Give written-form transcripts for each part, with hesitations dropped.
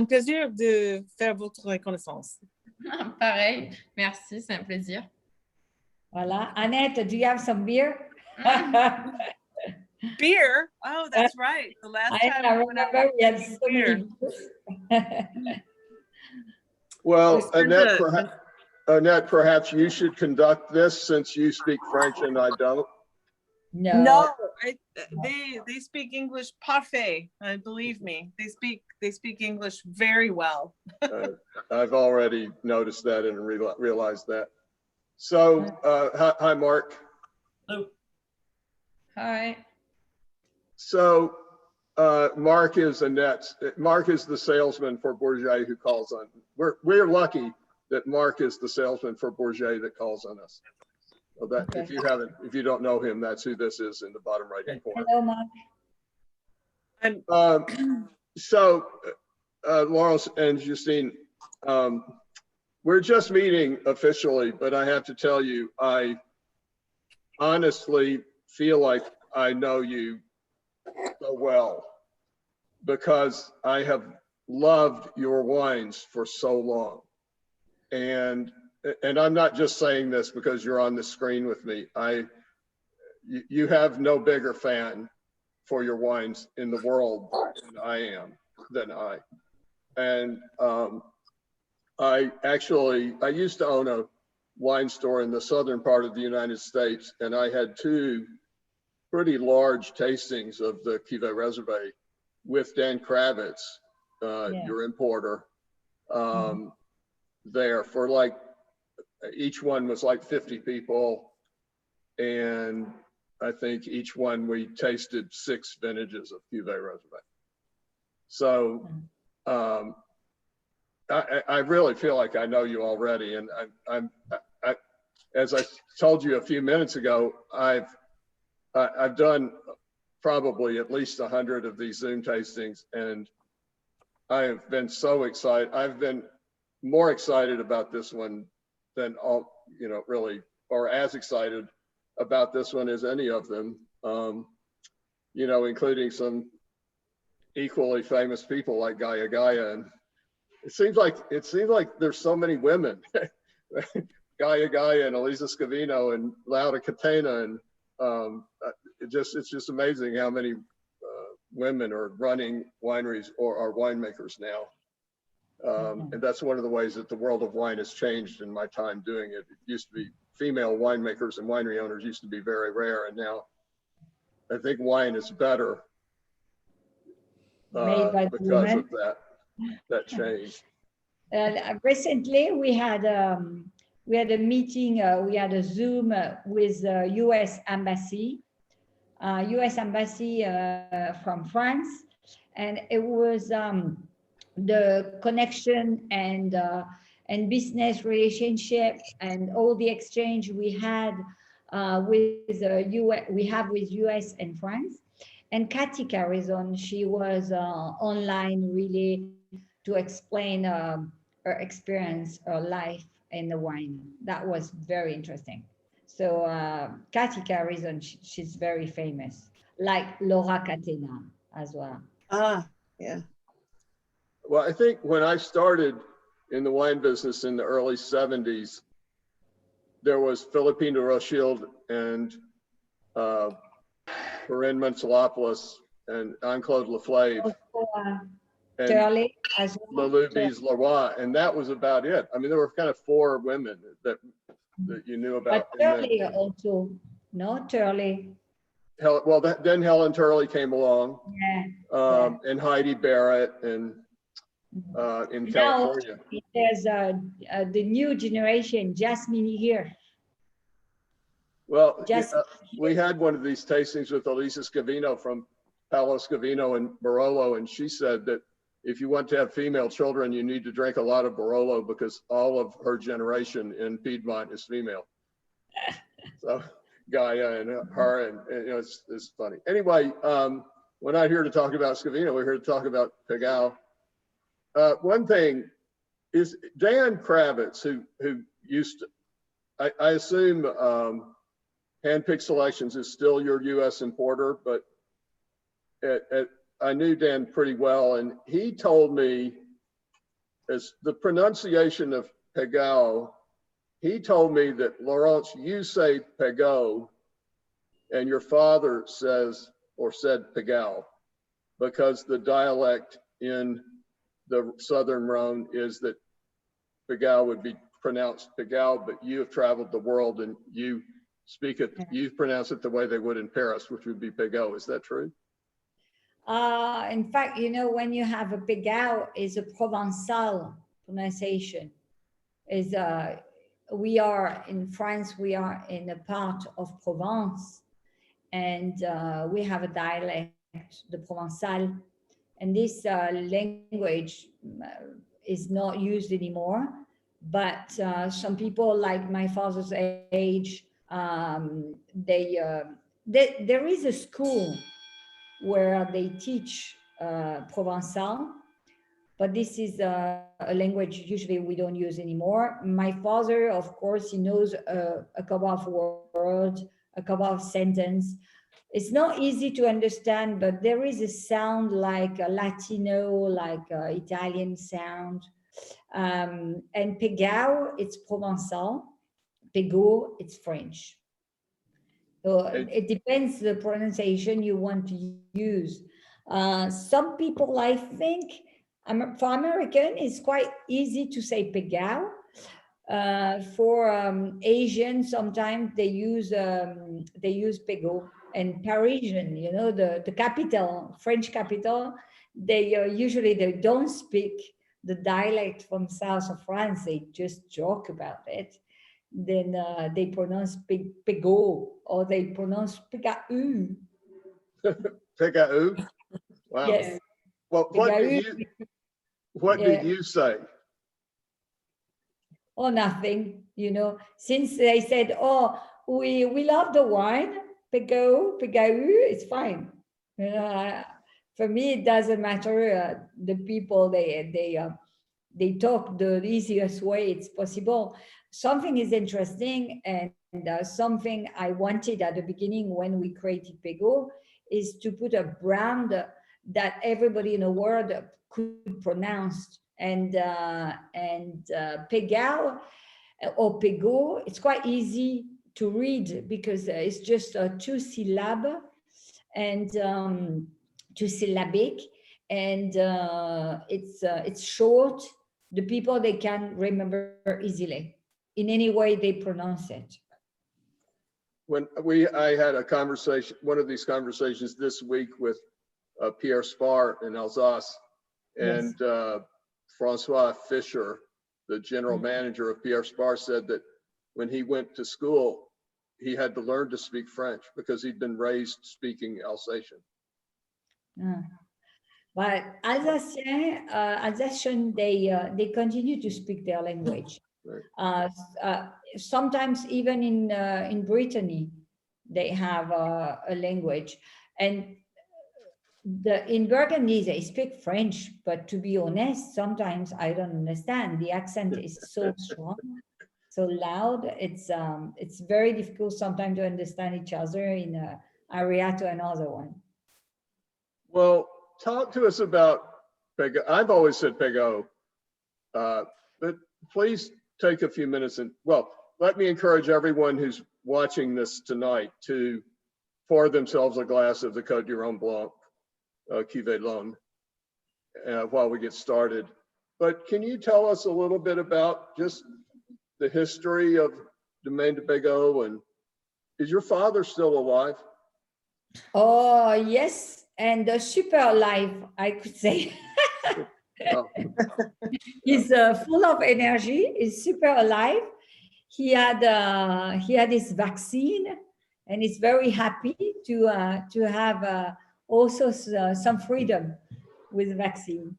Un plaisir de faire votre connaissance. Pareil, merci, c'est un plaisir. Voilà. Annette, do you have some beer? Beer? Oh, that's right. The last time I remember we had so many beers. Well, Annette, perhaps you should conduct this since you speak French and I don't. No, they speak English parfait. Believe me, they speak English very well. I've already noticed that and realized that. So, hi, Mark. Hello. Hi. So, Mark is the salesman for Bourget who calls on. We're lucky that Mark is the salesman for Bourget that calls on us. So that Okay. if you don't know him, that's who this is in the bottom right hand corner. Hello, Mark. So, Laurence and Justine, we're just meeting officially, but I have to tell you, I honestly feel like I know you so well because I have loved your wines for so long. And I'm not just saying this because you're on the screen with me. You have no bigger fan for your wines in the world than I. And I used to own a wine store in the southern part of the United States, and I had two pretty large tastings of the Cuvée Reservé with Dan Kravitz, your importer, there for like, each one was like 50 people. And I think each one we tasted 6 vintages of Cuvée Reservé. So I really feel like I know you already. And as I told you a few minutes ago, I've done probably at least 100 of these Zoom tastings, and I have been so excited. I've been more excited about this one than all, really, or as excited about this one as any of them, including some equally famous people like Gaia. And it seems like there's so many women, Gaia and Elisa Scavino and Laura Catena, and it's just amazing how many women are running wineries or are winemakers now. And that's one of the ways that the world of wine has changed in my time doing it. It used to be female winemakers and winery owners used to be very rare, and now I think wine is better because of that change. Recently, we had a meeting. We had a Zoom with the U.S. Embassy, from France, and it was the connection and business relationship and all the exchange we had with the US, we have with US and France. And Cathy Carizon, she was online really to explain her experience, her life in the wine. That was very interesting. So Cathy Carizon, she's very famous, like Laura Catena as well. Ah, yeah. Well, I think when I started in the wine business in the early 70s, there was Philippine de Rothschild and Corinne Mensalopoulos and Anne-Claude Laflave. And Turley as well. Louise Leroy, and that was about it. I mean, there were kind of 4 women that you knew about. But Turley also, no, Turley. Well, then Helen Turley came along, and Heidi Barrett, and in California. Now, there's the new generation, Jasmine here. Well, we had one of these tastings with Elisa Scavino from Paolo Scavino and Barolo, and she said that if you want to have female children, you need to drink a lot of Barolo because all of her generation in Piedmont is female. So Gaia and her, and it's funny. Anyway, we're not here to talk about Scavino. We're here to talk about Pegau. One thing is Dan Kravitz, who used to, I assume Handpicked Selections is still your U.S. importer, but I knew Dan pretty well, and he told me as the pronunciation of Pegau, he told me that, Laurence, you say Pegau, and your father says or said Pegau, because the dialect in the Southern Rhone is that Pegau would be pronounced Pegau, but you have traveled the world and you speak it, you pronounce it the way they would in Paris, which would be Pegau. Is that true? In fact, you know, when you have a Pegau, is a Provençal pronunciation. Is we are in France, we are in a part of Provence, and we have a dialect, the Provençal, and this language is not used anymore. But some people, like my father's age, there is a school where they teach Provençal, but this is a language usually we don't use anymore. My father, of course, he knows a couple of words, a couple of sentences. It's not easy to understand, but there is a sound like a Latino, like a Italian sound. And Pegau, it's Provençal. Pegau, it's French. So it depends the pronunciation you want to use. Some people, I think, for American, it's quite easy to say Pegau. For Asian, sometimes they use Pegau. And Parisian, you know, the capital, French capital, they usually they don't speak the dialect from south of France. They just joke about it. Then they pronounce Pegau, or they pronounce Pegau. Pegau? Wow. Yes. Well, what do you say? Oh, nothing, you know, since they said, oh, we love the wine, Pegau, it's fine. You know, for me, it doesn't matter. The people, they talk the easiest way it's possible. Something is interesting, and something I wanted at the beginning when we created Pegau is to put a brand that everybody in the world could pronounce. And Pegau or Pegau, it's quite easy to read because it's just a two syllable and two syllabic, and it's short. The people, they can remember easily in any way they pronounce it. When I had a conversation, one of these conversations this week with Pierre Spar in Alsace, and yes. Francois Fischer, the general manager of Pierre Spar, said that when he went to school, he had to learn to speak French because he'd been raised speaking Alsatian. But Alsatian, they continue to speak their language. Right. Sometimes even in Brittany, they have a language, and in Burgundy they speak French. But to be honest, sometimes I don't understand. The accent is so strong, so loud. It's very difficult sometimes to understand each other in an area to another one. Well, talk to us about Pegau. I've always said Pegau, but please take a few minutes and, well, let me encourage everyone who's watching this tonight to pour themselves a glass of the Côte du Rhône Blanc, Cuvée L'Homme, while we get started. But can you tell us a little bit about just the history of Domaine du Pegau, and is your father still alive? Oh, yes, and super alive, I could say. Oh. He's full of energy. He's super alive. He had his vaccine, and he's very happy to have also some freedom with vaccine.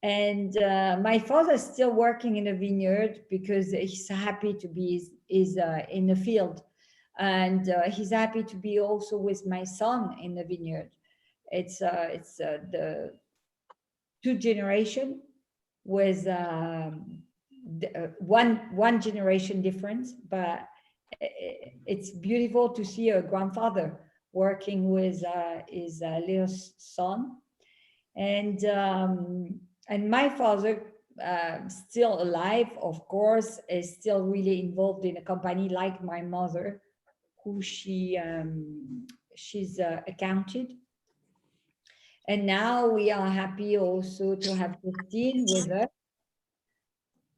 And my father's still working in a vineyard because he's happy to be in the field, and he's happy to be also with my son in the vineyard. It's the two generation with one generation difference, but it's beautiful to see a grandfather working with his little son, and my father still alive, of course, is still really involved in a company like my mother, who she's accounted. And now we are happy also to have Christine with us.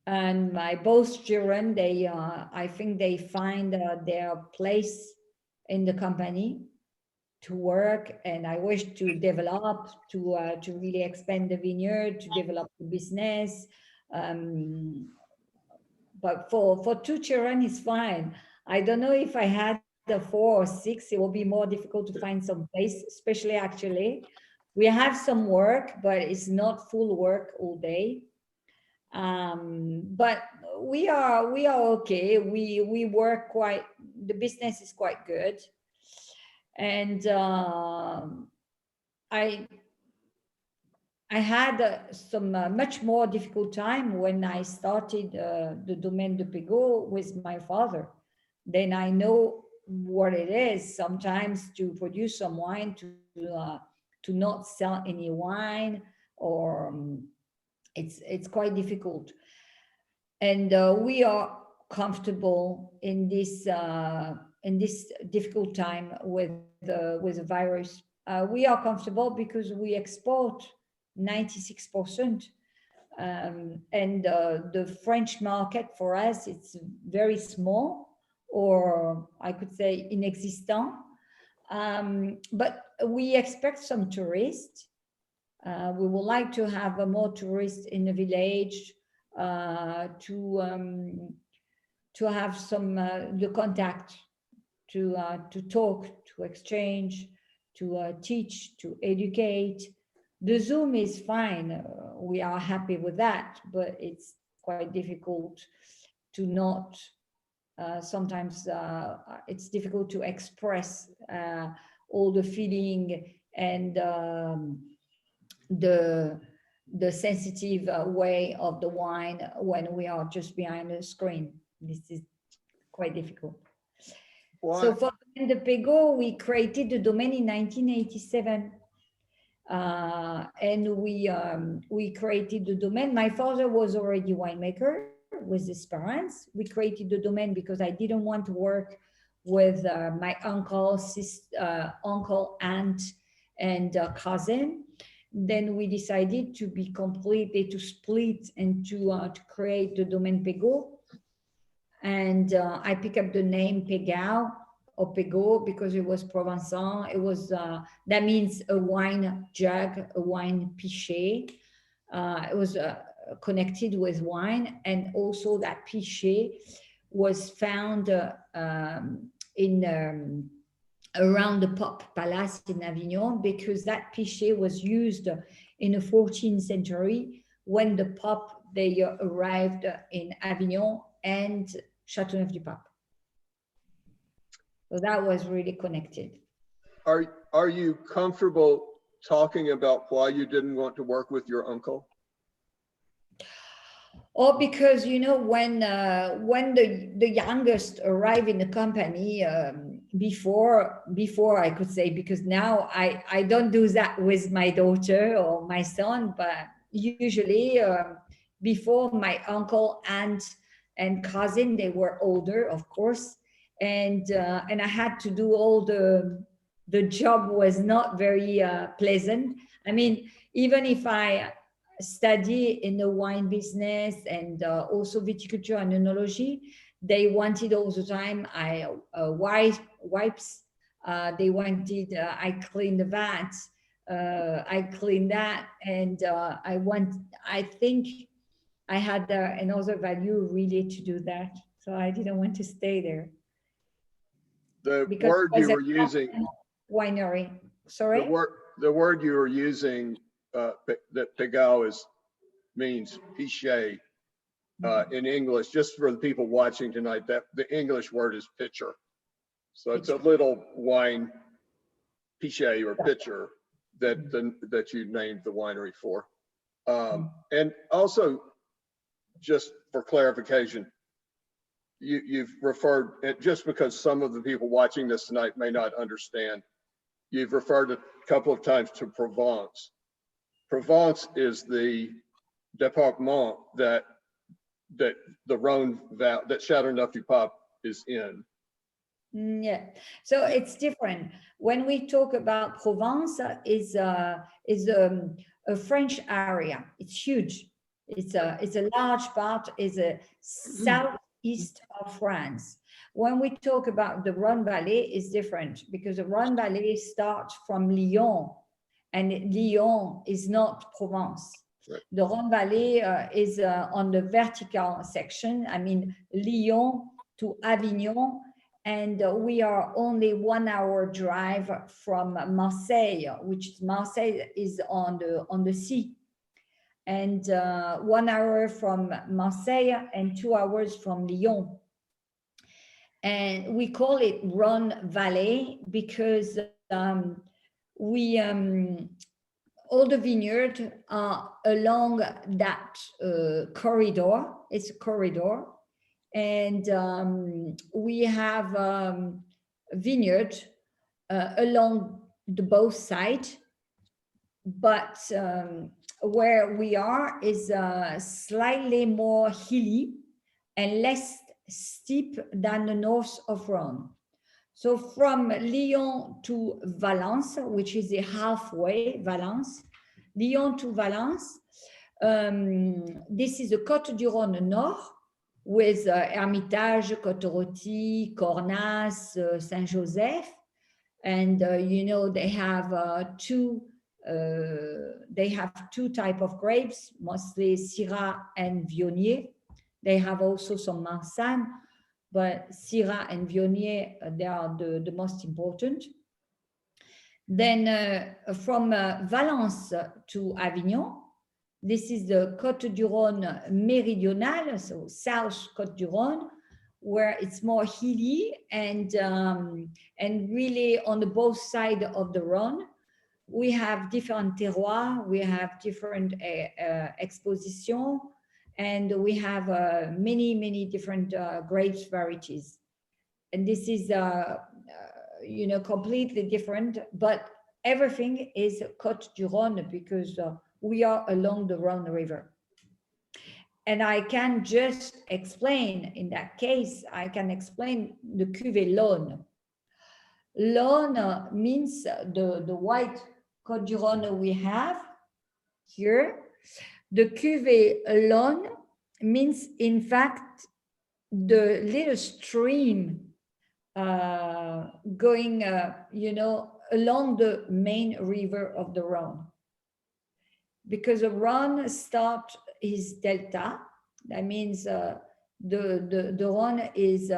And my both children, they I think they find their place in the company to work, and I wish to develop, to really expand the vineyard, to develop the business. But for two children, it's fine. I don't know if I had the 4 or 6, it will be more difficult to find some place, especially actually. We have some work, but it's not full work all day. But we are okay. We work quite, the business is quite good. And I had some much more difficult time when I started the Domaine du Pegau with my father. Then I know what it is sometimes to produce some wine, to not sell any wine, or it's quite difficult. And we are comfortable in this difficult time with the virus. We are comfortable because we export 96%, and the French market for us, it's very small, or I could say inexistent. But we expect some tourists. We would like to have more tourists in the village, to have some the contact, to talk, to exchange, to teach, to educate. The Zoom is fine. We are happy with that, but it's quite difficult to not. Sometimes it's difficult to express all the feeling and the sensitive way of the wine when we are just behind the screen. This is quite difficult. Why? So for the Pegau, we created the domain in 1987. And we created the domain. My father was already winemaker with his parents. We created the domain because I didn't want to work with my uncle, uncle, aunt, and cousin. Then we decided to be completely, to split and to create the Domaine Pegau. And I picked up the name Pegau or Pegau because it was Provençal. It was, that means a wine jug, a wine pichet. It was connected with wine. And also that pichet was found in around the Papes Palace in Avignon, because that pichet was used in the 14th century when the Pope, they arrived in Avignon and Châteauneuf du Pape. So that was really connected. Are you comfortable talking about why you didn't want to work with your uncle? Or because, you know, when the youngest arrived in the company, before I could say, because now I don't do that with my daughter or my son, but usually before, my uncle, aunt, and cousin, they were older, of course, and I had to do all the job was not very pleasant. I mean, even if I study in the wine business and also viticulture and enology, they wanted all the time wipes. They wanted I clean the vat, I clean that, and I think I had another value really to do that, so I didn't want to stay there. The Because word you were using, winery. Sorry. the word you were using, that Pegau means pichet in English. Just for the people watching tonight, that the English word is pitcher. So it's a little wine pichet or pitcher that you named the winery for. And also, just for clarification, you've referred, just because some of the people watching this tonight may not understand, you've referred a couple of times to Provence. Provence is the department that the Rhône Valley, that Châteauneuf du Pape is in. Yeah, so it's different. When we talk about Provence, is a French area. It's huge. It's a large part. Is a southeast of France. When we talk about the Rhône Valley, it's different because the Rhône Valley starts from Lyon, and Lyon is not Provence. Right. The Rhône Valley is on the vertical section. I mean, Lyon to Avignon. And we are only 1 hour drive from Marseille, which Marseille is on the sea. And 1 hour from Marseille and 2 hours from Lyon. And we call it Rhône Valley because all the vineyards are along that corridor. It's a corridor. And we have vineyard along the both sides, but where we are is slightly more hilly and less steep than the north of Rhône. So from Lyon to Valence, which is the halfway, Valence, Lyon to Valence, this is the Côte du Rhône Nord, with Hermitage, Côte-Rôtie, Cornas, Saint-Joseph. And, you know, they have two types of grapes, mostly Syrah and Viognier. They have also some Marsanne, but Syrah and Viognier, they are the most important. Then from Valence to Avignon, this is the Côte du Rhône Méridionale, so South Côte du Rhône, where it's more hilly and really on the both sides of the Rhône. We have different terroirs, we have different exposition, and we have many different grapes varieties. And this is, you know, completely different, but everything is Côte du Rhône because we are along the Rhône River. And I can just explain, in that case, I can explain the cuvée Laune. Laune means the white Côte du Rhône we have here. The cuvée Laune means, in fact, the little stream going, you know, along the main river of the Rhône. Because the Rhône starts his delta, that means the Rhône is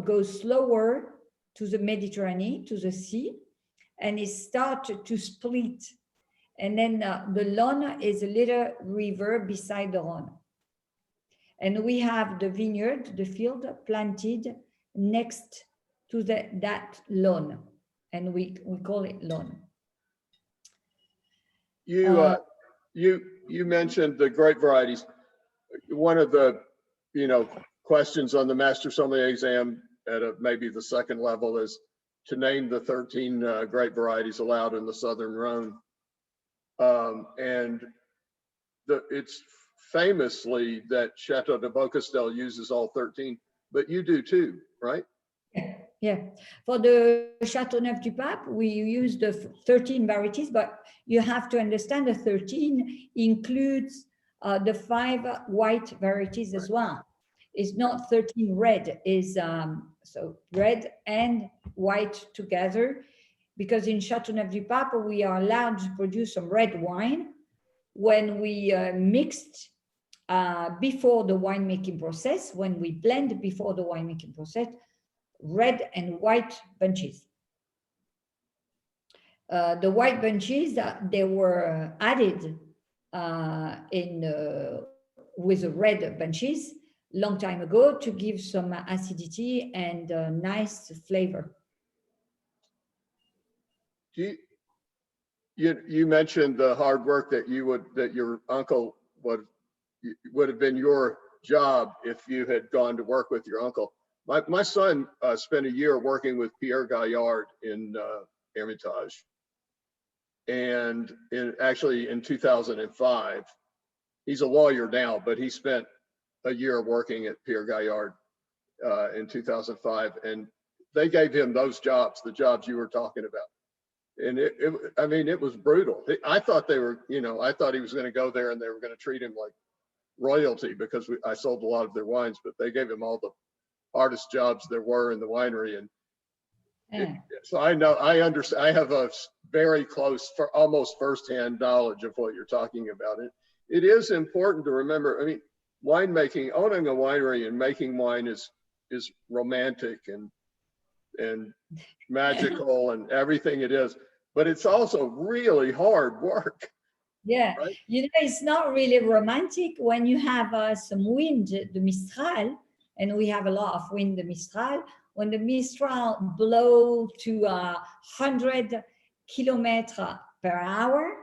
goes slower to the Mediterranean, to the sea, and it starts to split. And then the Laune is a little river beside the Rhône. And we have the vineyard, the field planted next to that Laune, and we call it Laune. You mentioned the grape varieties. One of the, you know, questions on the Master Sommelier exam at maybe the second level is to name the 13 grape varieties allowed in the Southern Rhône. And it's famously that Chateau de Beaucastel uses all 13, but you do too, right? Yeah, for the Châteauneuf du Pape, we use the 13 varieties, but you have to understand the 13 includes the 5 white varieties as well. It's not 13 red, is so red and white together, because in Châteauneuf du Pape, we are allowed to produce some red wine when we mixed before the winemaking process, when we blend before the winemaking process, red and white bunches. The white bunches, they were added with the red bunches long time ago to give some acidity and nice flavor. You mentioned the hard work that your uncle would have been your job if you had gone to work with your uncle. My son spent a year working with Pierre Gaillard in Hermitage, and actually in 2005, he's a lawyer now, but he spent a year working at Pierre Gaillard in 2005, and they gave him those jobs, the jobs you were talking about. And I mean, it was brutal. I thought they were, you know, I thought he was going to go there and they were going to treat him like royalty because I sold a lot of their wines, but they gave him all the hardest jobs there were in the winery. And so I know, I understand, I have a very close, for almost firsthand knowledge of what you're talking about. It is important to remember, I mean, winemaking, owning a winery and making wine is romantic and magical and everything it is, but it's also really hard work. Yeah, right? You know, it's not really romantic when you have some wind, the Mistral, and we have a lot of wind, the Mistral. When the Mistral blow to 100 kilometers per hour,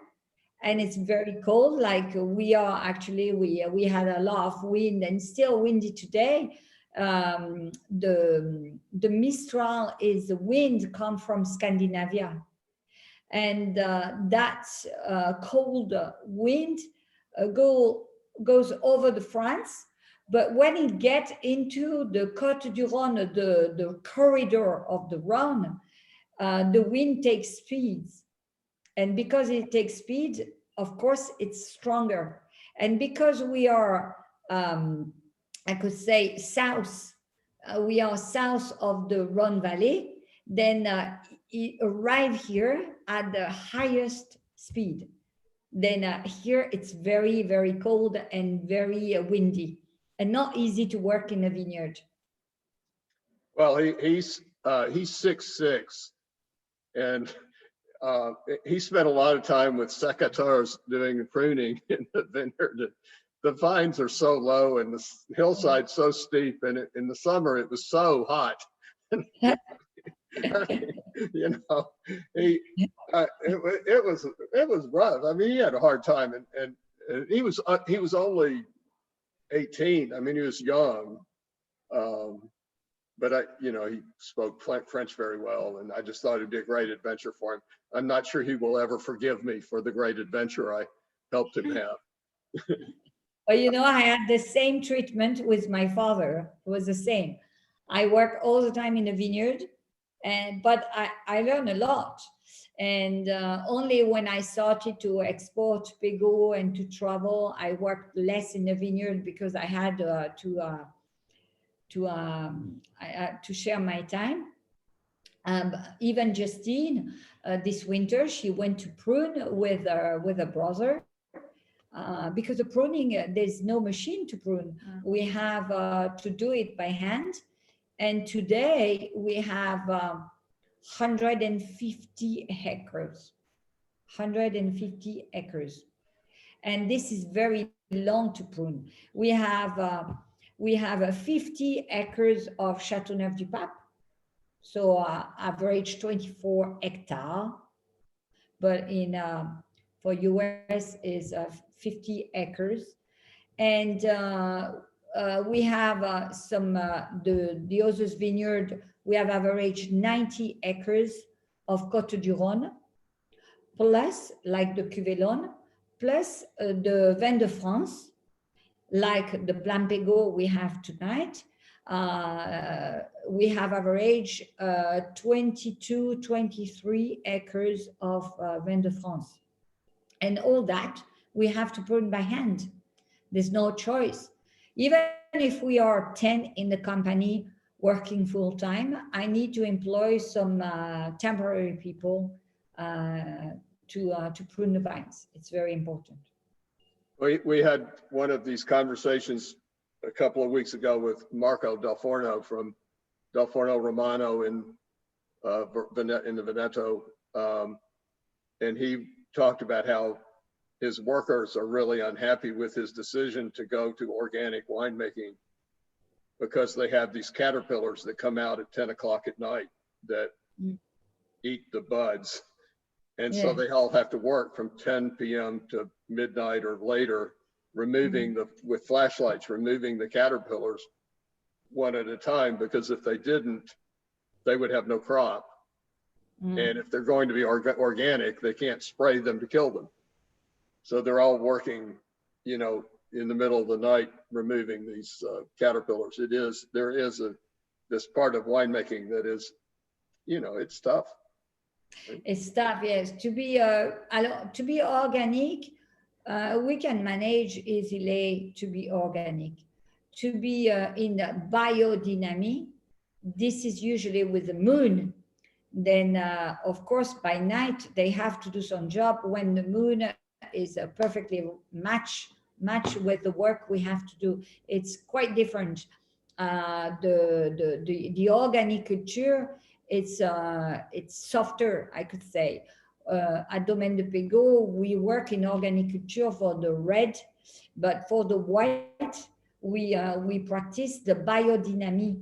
and it's very cold, like we are actually, we had a lot of wind and still windy today. The Mistral is the wind come from Scandinavia. And that cold wind goes over the France. But when it gets into the Côte du Rhône, the corridor of the Rhône, the wind takes speeds. And because it takes speed, of course, it's stronger. And because we are, I could say, south, we are south of the Rhône Valley, then it arrives here at the highest speed. Then here it's very, very cold and very windy and not easy to work in a vineyard. Well, he's 6'6", and he spent a lot of time with secateurs doing pruning in the vineyard. The vines are so low and the hillside's so steep, and in the summer it was so hot. You know, it was rough. I mean, he had a hard time, and he was only 18. I mean, he was young, but you know, he spoke French very well, and I just thought it'd be a great adventure for him. I'm not sure he will ever forgive me for the great adventure I helped him have. Well, you know, I had the same treatment with my father. It was the same. I worked all the time in the vineyard, but I learned a lot. And only when I started to export Pegau and to travel, I worked less in the vineyard because I had to share my time. Even Justine, this winter, she went to prune with a brother. Because the pruning, there's no machine to prune. We have to do it by hand. And today we have 150 hectares. 150 acres. And this is very long to prune. We have 50 acres of Châteauneuf du Pape. So average 24 hectares. But for US is 50 acres. And we have some, the others vineyard, we have average 90 acres of Côte du Rhône, plus like the Cuvée, plus the Vin de France, like the Plan Pegau we have tonight. We have average 22, 23 acres of Vin de France. And all that we have to prune by hand. There's no choice. Even if we are 10 in the company working full time, I need to employ some temporary people to prune the vines. It's very important. We had one of these conversations a couple of weeks ago with Marco Del Forno from Del Forno Romano in the Veneto, and he talked about how his workers are really unhappy with his decision to go to organic winemaking because they have these caterpillars that come out at 10 o'clock at night that eat the buds. And so they all have to work from 10 p.m. to midnight or later, removing with flashlights, removing the caterpillars one at a time, because if they didn't, they would have no crop. And if they're going to be organic, they can't spray them to kill them. So they're all working you know, in the middle of the night removing these caterpillars. There is this part of winemaking that is, you know, it's tough. It's tough, yes. To be organic, we can manage easily to be organic. To be in biodynamic, this is usually with the moon. Then, of course, by night, they have to do some job when the moon is perfectly match with the work we have to do. It's quite different. The organic culture, it's softer, I could say. At Domaine du Pegau, we work in organic culture for the red, but for the white, we practice the biodynamic.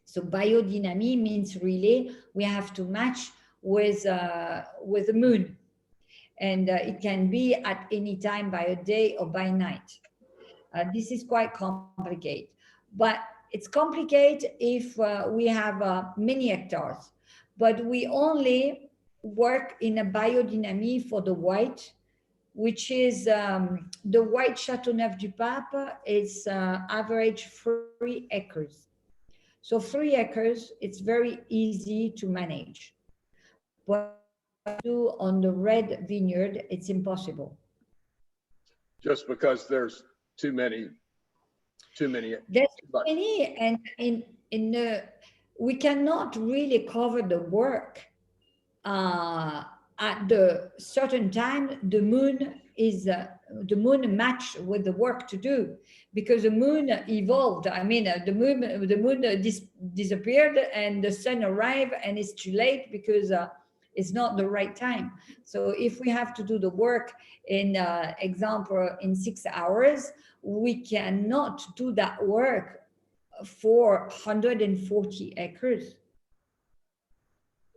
So biodynamic means really we have to match with the moon, and it can be at any time by a day or by night. This is quite complicated, but it's complicated if we have many hectares. But we only work in a biodynamic for the white, which is the white Châteauneuf du Pape is average 3 acres. So 3 acres, it's very easy to manage. But do on the red vineyard, it's impossible. Just because there's too many. There's too many, and we cannot really cover the work. At the certain time, the moon match with the work to do, because the moon evolved. I mean, the moon disappeared and the sun arrived, and it's too late because it's not the right time. So if we have to do the work in example in 6 hours, we cannot do that work for 140 acres.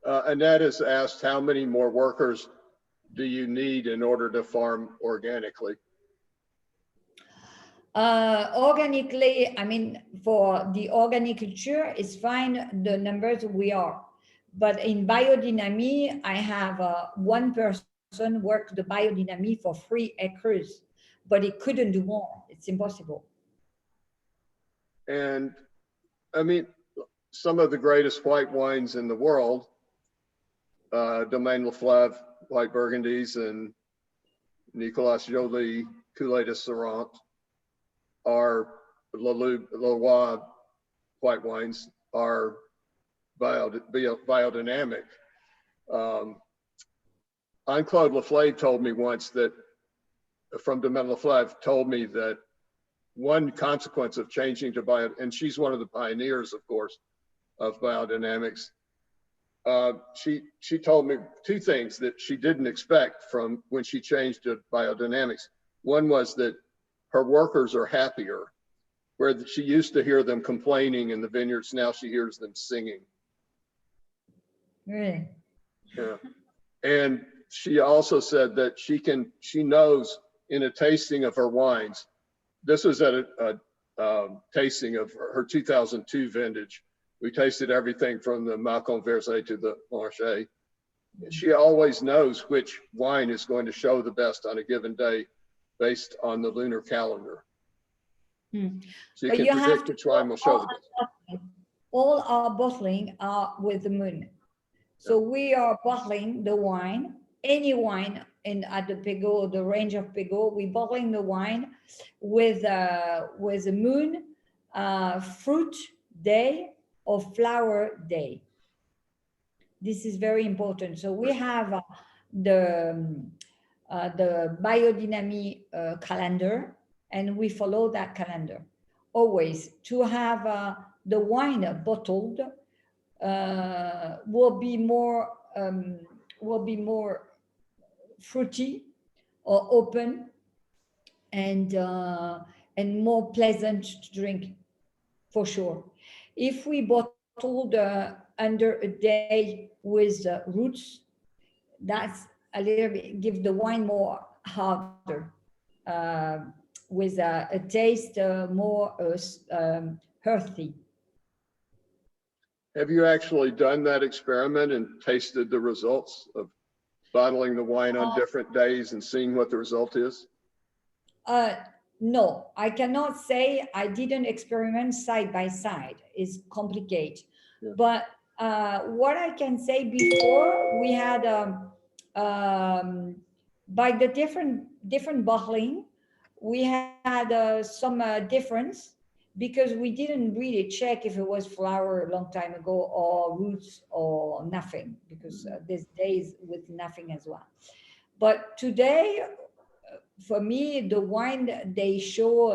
Annette has asked, how many more workers do you need in order to farm organically? Organically, I mean, for the organic culture, it's fine, the numbers we are. But in biodynamic, I have one person work the biodynamic for 3 acres, but he couldn't do more. It's impossible. And I mean, some of the greatest white wines in the world, Domaine Leflaive, white Burgundies, and Nicolas Joly, Cuvée de Syrah, are Leroy white wines, are biodynamic. Claude Leflaive told me once that, from Domaine Leflaive, told me that one consequence of changing to and she's one of the pioneers, of course, of biodynamics. She told me 2 things that she didn't expect from when she changed to biodynamics. One was that her workers are happier, where she used to hear them complaining in the vineyards. Now she hears them singing. Really? Yeah. And she also said that she knows in a tasting of her wines, this was at a tasting of her 2002 vintage. We tasted everything from the Malcolm Versé to the Marché. She always knows which wine is going to show the best on a given day based on the lunar calendar. So you can predict which wine will show the best. All our bottling are with the moon. So we are bottling the wine, any wine at the Pegau, the range of Pegau, we're bottling the wine with a moon, fruit day, or flower day. This is very important. So we have the biodynamic calendar, and we follow that calendar always. To have the wine bottled will be more fruity or open and more pleasant to drink, for sure. If we bottled under a day with roots, that's a little bit, give the wine more harder, with a taste more earthy. Have you actually done that experiment and tasted the results of bottling the wine on different days and seeing what the result is? No, I cannot say I didn't experiment side by side. It's complicated. Yeah. But what I can say, before we had by the different bottling, we had some difference, because we didn't really check if it was flour a long time ago or roots or nothing, because there's days with nothing as well. But today, for me, the wine, they show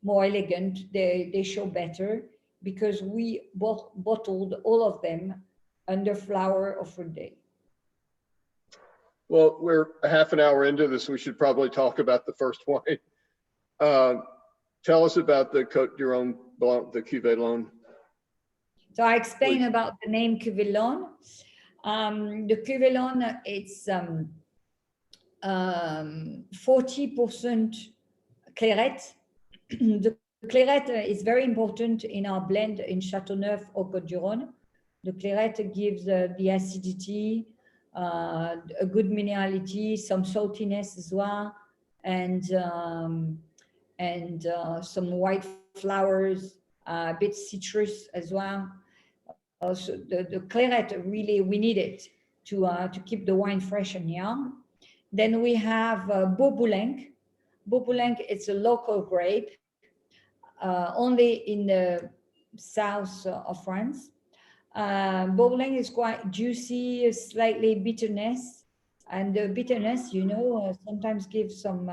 more elegant, they show better, because we bottled all of them under flower of fruit day. Well, we're a half an hour into this. We should probably talk about the first wine. Tell us about the Côte du Rhône Blanc, the Cuvée Lone. So I explain Please. about the name Cuvée Lone. The Cuvée Lone, it's 40% claret. The claret is very important in our blend in Châteauneuf or Côte du Rhône. The claret gives the acidity, a good minerality, some saltiness as well, and some white flowers, a bit citrus as well. Also, the claret, really, we need it to keep the wine fresh and young. Then we have Beauboulenc. Beauboulenc, it's a local grape, only in the south of France. Beauboulenc is quite juicy, slightly bitterness, and the bitterness, sometimes gives some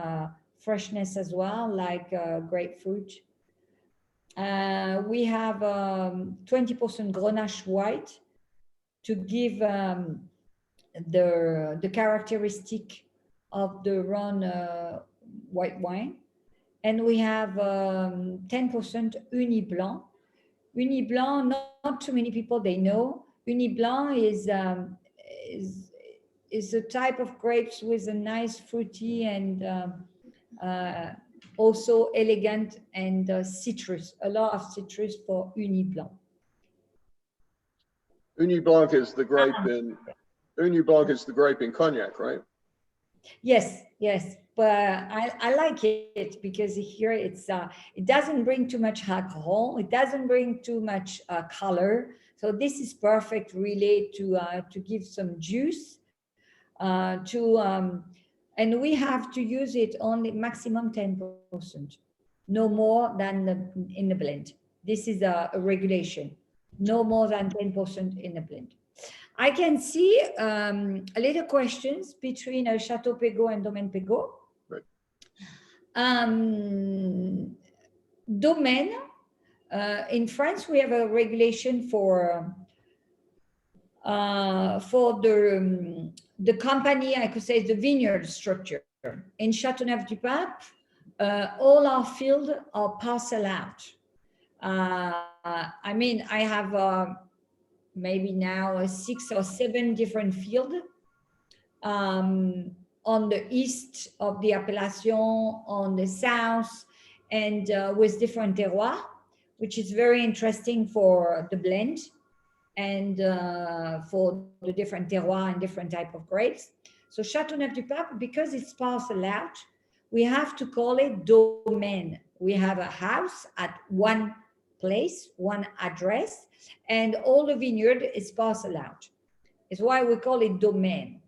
freshness as well, like grapefruit. We have 20% Grenache white to give the characteristic of the Rhône white wine. And we have 10% Uni Blanc. Uni Blanc, not too many people they know. Uni Blanc is a type of grapes with a nice fruity and also elegant and citrus, a lot of citrus for Uni Blanc. Uni Blanc is the grape in cognac, right? Yes, yes, but I like it because here it doesn't bring too much alcohol, it doesn't bring too much color, so this is perfect really to give some juice and we have to use it only maximum 10%, no more than in the blend. This is a regulation, no more than 10% in the blend. I can see a little questions between Château Pegau and Domaine Pegau. Right. Domaine, in France, we have a regulation for the company, I could say the vineyard structure. In Châteauneuf du Pape, all our fields are parcel out. I mean, I have maybe now 6 or 7 different fields on the east of the appellation, on the south, and with different terroirs, which is very interesting for the blend and for the different terroirs and different type of grapes. So Châteauneuf du Pape, because it's parcel out, we have to call it domaine. We have a house at one place, one address, and all the vineyard is parcel out. It's why we call it domaine.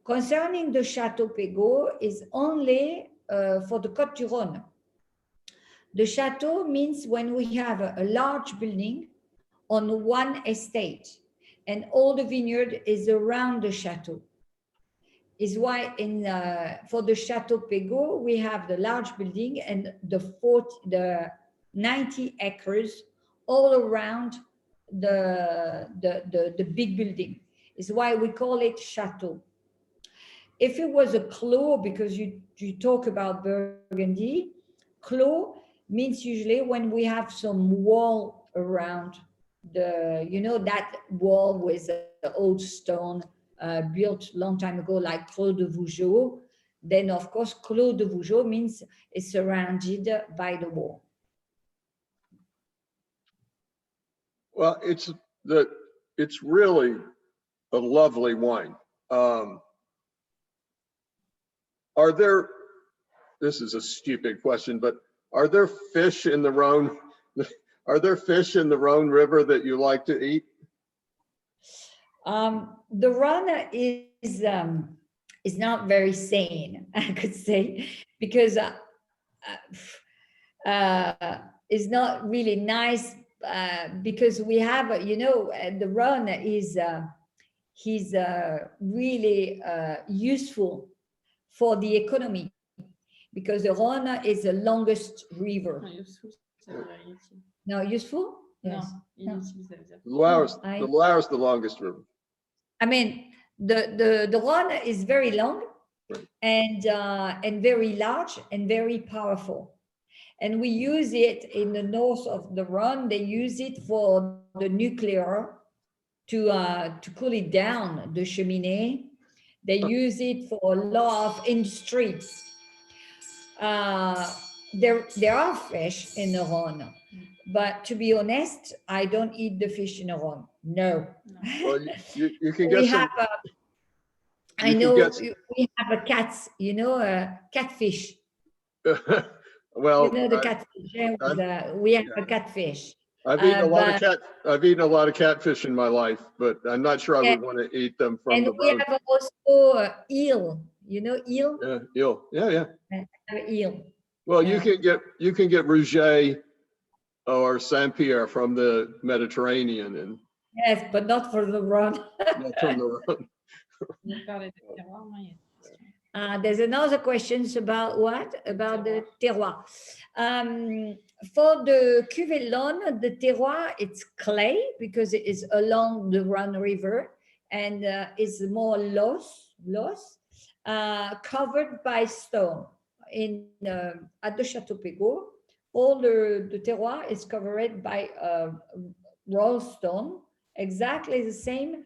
Concerning the Château Pegau is only for the Côte du Rhône. The château means when we have a large building on one estate and all the vineyard is around the château. Is why for the Château Pegau, we have the large building and the 90 acres all around the big building. Is why we call it château. If it was a clos, because you talk about Burgundy, clos means usually when we have some wall around that wall with the old stone built long time ago, like Clos de Vougeot, then of course Clos de Vougeot means it's surrounded by the wall. Well, it's really a lovely wine. this is a stupid question, but are there fish in the Rhône? Are there fish in the Rhône River that you like to eat? The Rhône is not very sane, I could say, because it's not really nice, because we have, the Rhône is really useful for the economy, because the Rhône is the longest river. No, useful? Yes. No. The Loire is the longest river. I mean, the Rhône is very long, Right. and very large and very powerful. And we use it in the north of the Rhône. They use it for the nuclear to cool it down, the cheminée. They use it for a lot of industries. There are fish in the Rhône, but to be honest, I don't eat the fish in the Rhône. No. Well, you can get We some. have I you can know get- we have a cat, catfish. Well, The catfish. We have a catfish. I've eaten a lot of but- I've eaten a lot of catfish in my life, but I'm not sure I Yeah. would want to eat them from And the we road. have also eel. Eel? Yeah, eel. Yeah. Eel. Well, Yeah. you can get rouget or Saint-Pierre from the Mediterranean and Yes, but not for the Rhône. not from the road. There's another questions about what? About the terroir. For the Cuvée Rhône, the terroir, it's clay because it is along the Rhône River and is more loess, covered by stone. At the Château Pegau, all the terroir is covered by raw stone, exactly the same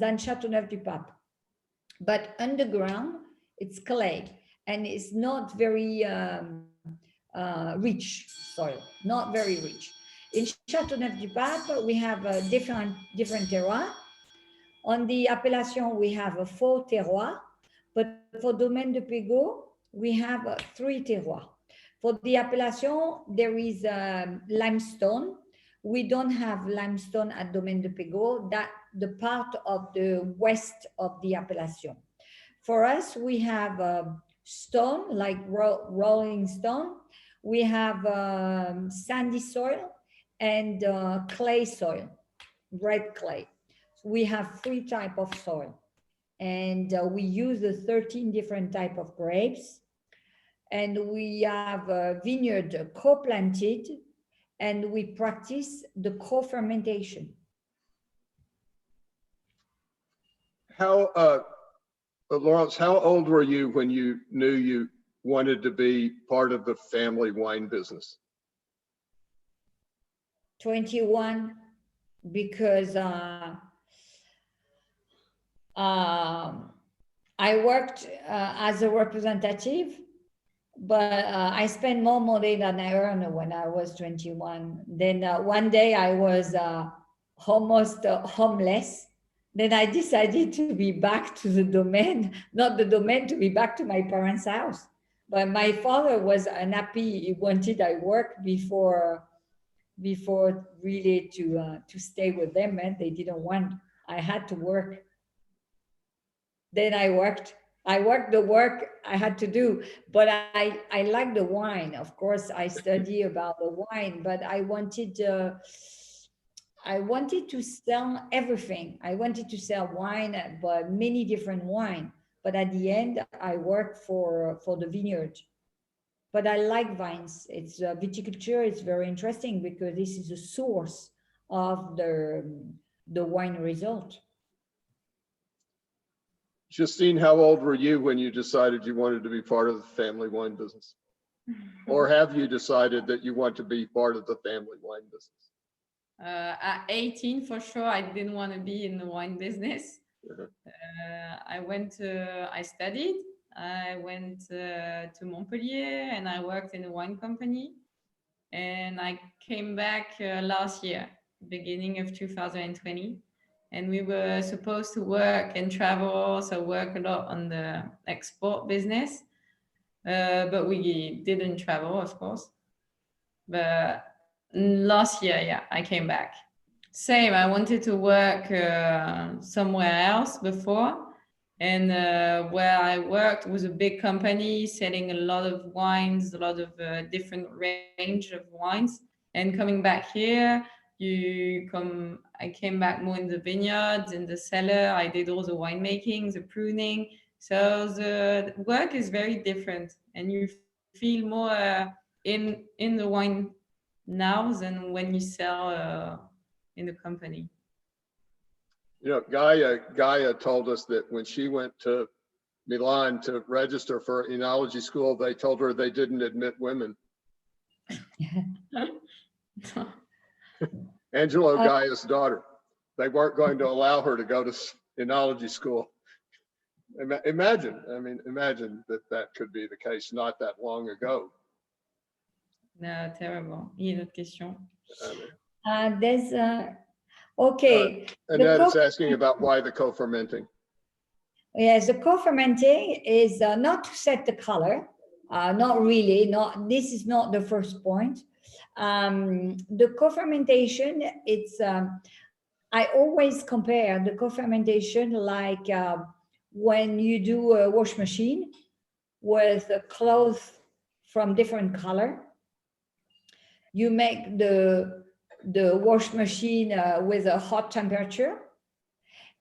than Châteauneuf du Pape. But underground, it's clay and it's not very rich soil, not very rich. In Châteauneuf du Pape, we have a different terroir. On the appellation, we have 4 terroirs, but for Domaine du Pegau, we have 3 terroirs. For the appellation, there is limestone. We don't have limestone at Domaine du Pegau, that the part of the west of the appellation. For us, we have stone, like rolling stone. We have sandy soil and clay soil, red clay. We have 3 types of soil. And we use the 13 different types of grapes. And we have a vineyard co-planted, and we practice the co-fermentation. Laurence, how old were you when you knew you wanted to be part of the family wine business? 21, because I worked as a representative, but I spent more money than I earned when I was 21. Then one day I was almost homeless. Then I decided to be back to the domain, not the domain, to be back to my parents' house. But my father was unhappy. He wanted I work before really to stay with them, and they didn't want. I had to work. Then I worked the work I had to do, but I like the wine. Of course, I study about the wine, but I wanted to sell everything. I wanted to sell wine, but many different wine. But at the end, I worked for the vineyard. But I like vines. It's viticulture. It's very interesting because this is a source of the wine result. Justine, how old were you when you decided you wanted to be part of the family wine business? Or have you decided that you want to be part of the family wine business? At 18, for sure, I didn't want to be in the wine business. I studied. I went to Montpellier and I worked in a wine company. And I came back last year, beginning of 2020. And we were supposed to work and travel, so work a lot on the export business. but we didn't travel, of course. But last year, yeah, I came back. Same, I wanted to work somewhere else before. And where I worked was a big company selling a lot of wines, a lot of different range of wines. And coming back here, I came back more in the vineyards, in the cellar. I did all the winemaking, the pruning. So the work is very different, and you feel more in the wine now than when you sell in the company. You know, Gaia told us that when she went to Milan to register for enology school, they told her they didn't admit women. Angelo Gaia's daughter. They weren't going to allow her to go to enology school. Imagine that could be the case not that long ago. No, terrible. Il y a une autre question. There's okay. Annette is asking about why the co-fermenting. Yes, the co-fermenting is not to set the color. Not really. This is not the first point. The co-fermentation, it's I always compare the co-fermentation like when you do a wash machine with a cloth from different color. You make the wash machine with a hot temperature,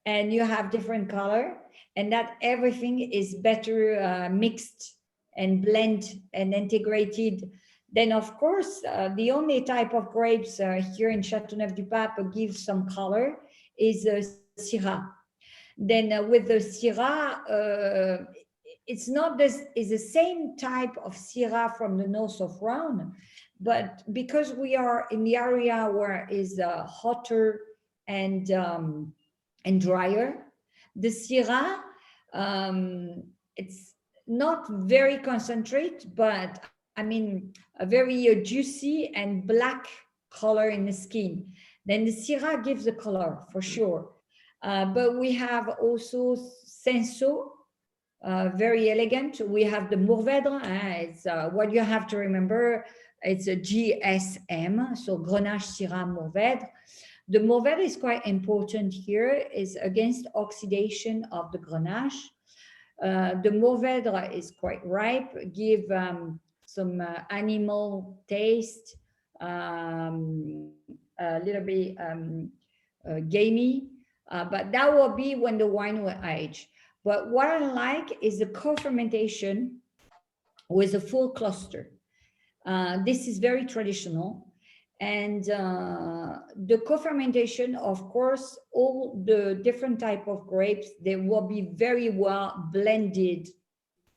and you have different color, and that everything is better mixed and blend and integrated. Then, of course, the only type of grapes here in Châteauneuf du Pape gives some color is Syrah. Then with the Syrah, it's not this, is the same type of Syrah from the north of Rhône, but because we are in the area where is hotter and drier, the Syrah, it's not very concentrate, but I mean, a very juicy and black color in the skin. Then the Syrah gives the color for sure. But we have also Cinsault, very elegant. We have the Mourvèdre. It's what you have to remember. It's a GSM, so Grenache, Syrah, Mourvèdre. The Mourvèdre is quite important here. Is against oxidation of the Grenache. The Mourvèdre is quite ripe. Give some animal taste, a little bit gamey, but that will be when the wine will age. But what I like is the co-fermentation with a full cluster. This is very traditional. And the co-fermentation, of course, all the different type of grapes, they will be very well blended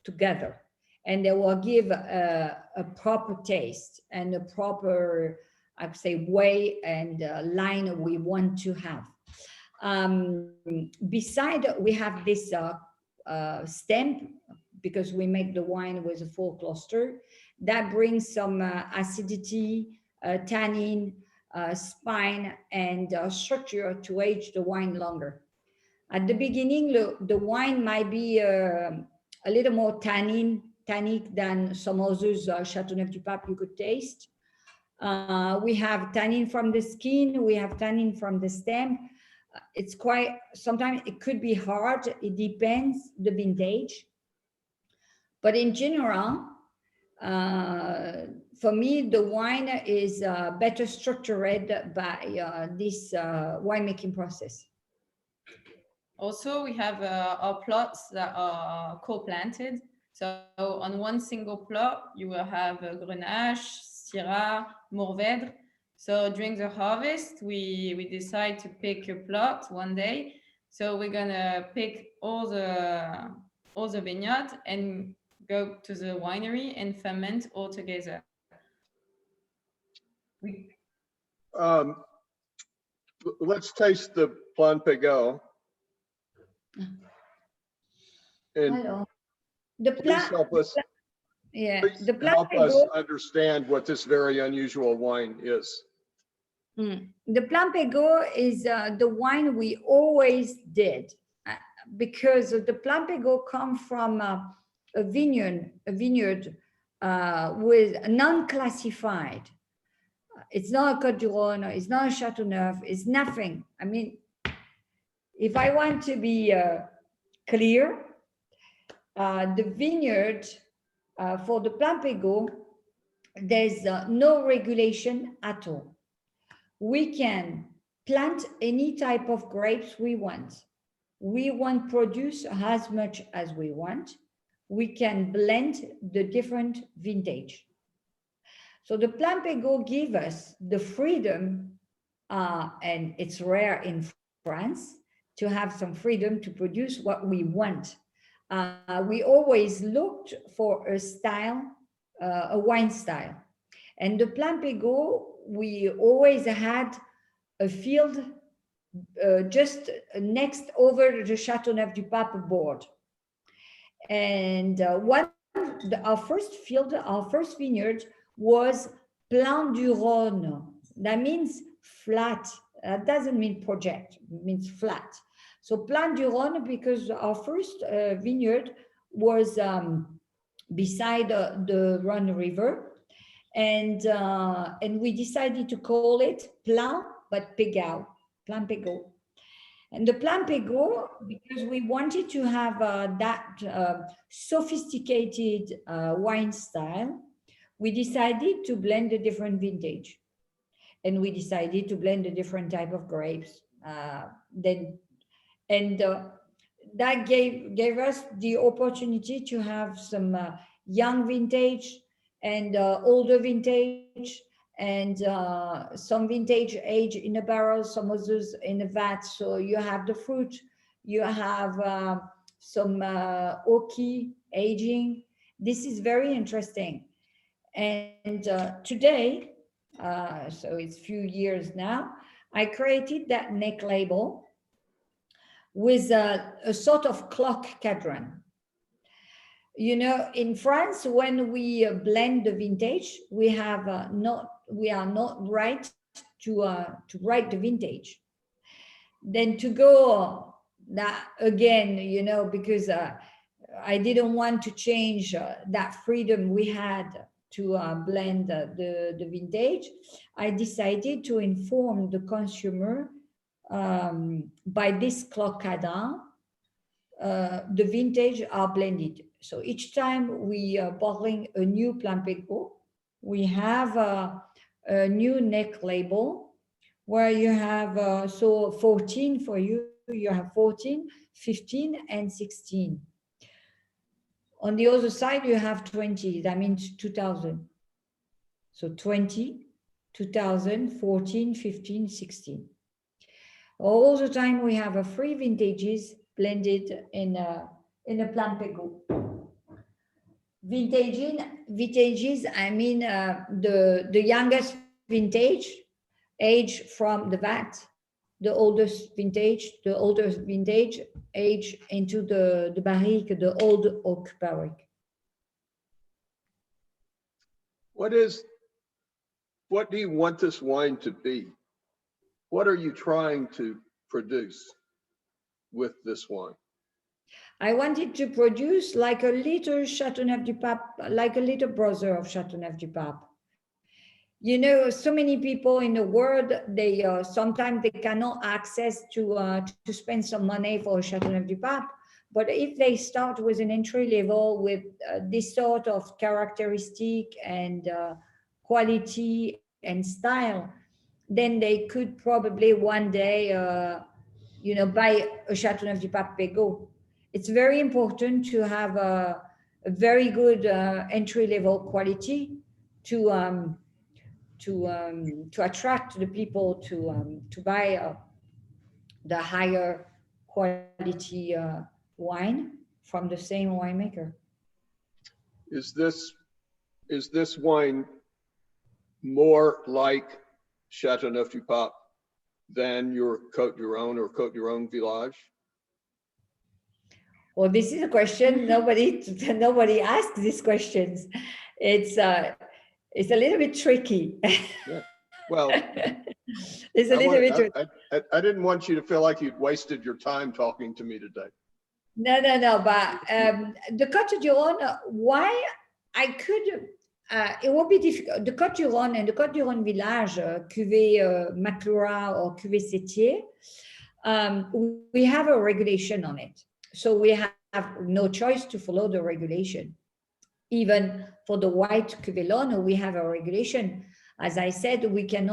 together. And they will give a proper taste and a proper, I would say, way and line we want to have. Beside, we have this stamp, because we make the wine with a full cluster. That brings some acidity, tannin, spine, and structure to age the wine longer. At the beginning, the wine might be a little more tannic than some others Châteauneuf du Pape you could taste. We have tannin from the skin, we have tannin from the stem. It's quite, sometimes it could be hard, it depends the vintage. But in general, for me, the wine is better structured by this winemaking process. Also, we have our plots that are co-planted. So on one single plot, you will have Grenache, Syrah, Mourvèdre. So during the harvest, we decide to pick a plot one day. So we're gonna pick all the vineyards and go to the winery and ferment all together. Let's taste the Paul and Pegau. And please help us. Yeah, the help us understand what this very unusual wine is. The Paul and Pegau is the wine we always did, because the Paul and Pegau come from a a vineyard with non-classified, it's not a Côte du Rhône, it's not a Châteauneuf, it's nothing. I mean, if I want to be clear, the vineyard for the Plan Pegau, there's no regulation at all. We can plant any type of grapes we want. We want produce as much as we want. We can blend the different vintage. So the Plan Pegau gives us the freedom, and it's rare in France, to have some freedom to produce what we want. We always looked for a style, a wine style. And the Plan Pegau, we always had a field just next over the Châteauneuf du Pape board. And our first field, our first vineyard was Plan du Rhône. That means flat. That doesn't mean project, it means flat. So Plan du Rhône, because our first vineyard was beside the Rhône River. And we decided to call it Plan, but Pegau, Plan Pegau. And the Plan Pegau, because we wanted to have that sophisticated wine style, we decided to blend a different vintage. And we decided to blend a different type of grapes. That gave us the opportunity to have some young vintage and older vintage, and some vintage age in a barrel, some others in a vat. So you have the fruit, you have some oaky aging. This is very interesting. And today, so it's few years now, I created that neck label with a sort of clock cadran. You know, in France, when we blend the vintage, we are not right to write the vintage. Then to go that again, you know, because I didn't want to change that freedom we had to blend the vintage, I decided to inform the consumer by this clock cadran, the vintage are blended. So each time we are bottling a new Plan Pegau, we have a new neck label where you have, so 14 for you, you have 14, 15, and 16. On the other side, you have 20, that means 2000. So 20, 2000, 14, 15, 16. All the time we have a free vintages blended in a Plan Pegau. Vintages, I mean the youngest vintage, age from the vat, the oldest vintage age into the barrique, the old oak barrique. What do you want this wine to be? What are you trying to produce with this wine? I wanted to produce like a little Châteauneuf du Pape, like a little brother of Châteauneuf du Pape. You know, so many people in the world, they sometimes they cannot access to spend some money for Châteauneuf du Pape. But if they start with an entry level with this sort of characteristic and quality and style, then they could probably one day, you know, buy a Châteauneuf du Pape Pegau. It's very important to have a very good entry-level quality to attract the people to buy the higher quality wine from the same winemaker. Is this wine more like Châteauneuf du Pape than your Côte du Rhône or Côte du Rhône village? Well, this is a question nobody asks these questions. It's a little bit tricky. Yeah. Well, it's a little bit tricky. I didn't want you to feel like you'd wasted your time talking to me today. No, but the Côte du Rhône, why I could, it will be difficult. The Côte du Rhône and the Côte du Rhône village, cuvée Maclura or cuvée Sétier, we have a regulation on it. So we have no choice to follow the regulation. Even for the white cuvée we have a regulation. As I said, we can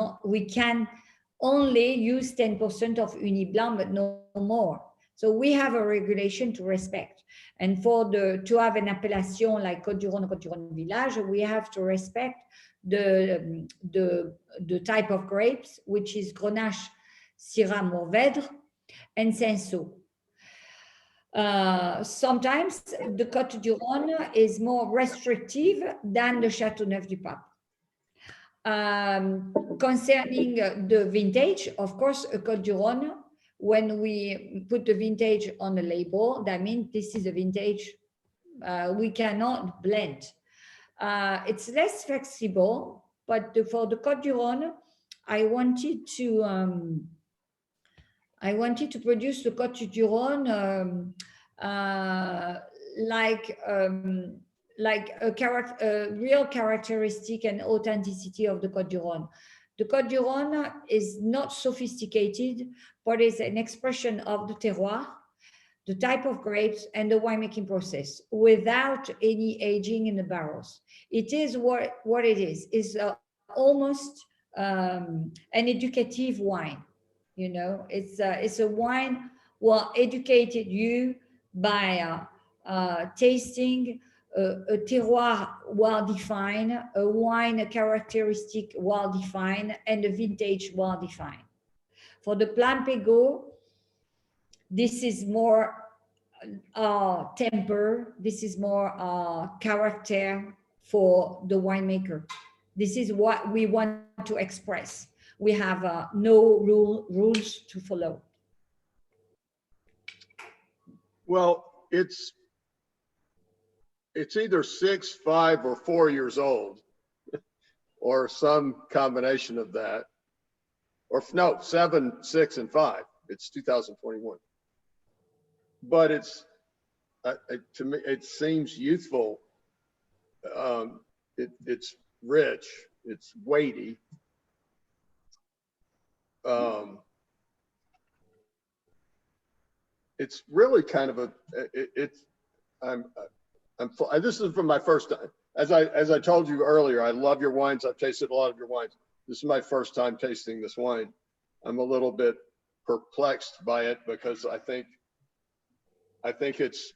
only use 10% of Uni Blanc, but no more. So we have a regulation to respect. And to have an appellation like Côte du Rhône Village, we have to respect the type of grapes, which is Grenache, Syrah, Mourvèdre, and Cinsault. Sometimes the Côte du Rhône is more restrictive than the Châteauneuf du Pape. Concerning the vintage, of course, a Côte du Rhône, when we put the vintage on the label, that means this is a vintage we cannot blend. It's less flexible, but for the Côte du Rhône, I wanted to produce the Côte du Rhône like a real characteristic and authenticity of the Côte du Rhône. The Côte du Rhône is not sophisticated, but is an expression of the terroir, the type of grapes, and the winemaking process without any aging in the barrels. It is what it is. It's almost an educative wine. You know, it's a wine will educated you by tasting a terroir well-defined, a wine, a characteristic well-defined, and a vintage well-defined. For the Paul and Odette, this is more temper, this is more character for the winemaker. This is what we want to express. We have no rules to follow. Well, it's either 6, 5, or 4 years old, or some combination of that, or no, 7, 6, and 5. It's 2021, but it's to me it seems youthful. It's rich, it's weighty. It's really kind of this is from my first time. As I told you earlier, I love your wines. I've tasted a lot of your wines. This is my first time tasting this wine. I'm a little bit perplexed by it because I think it's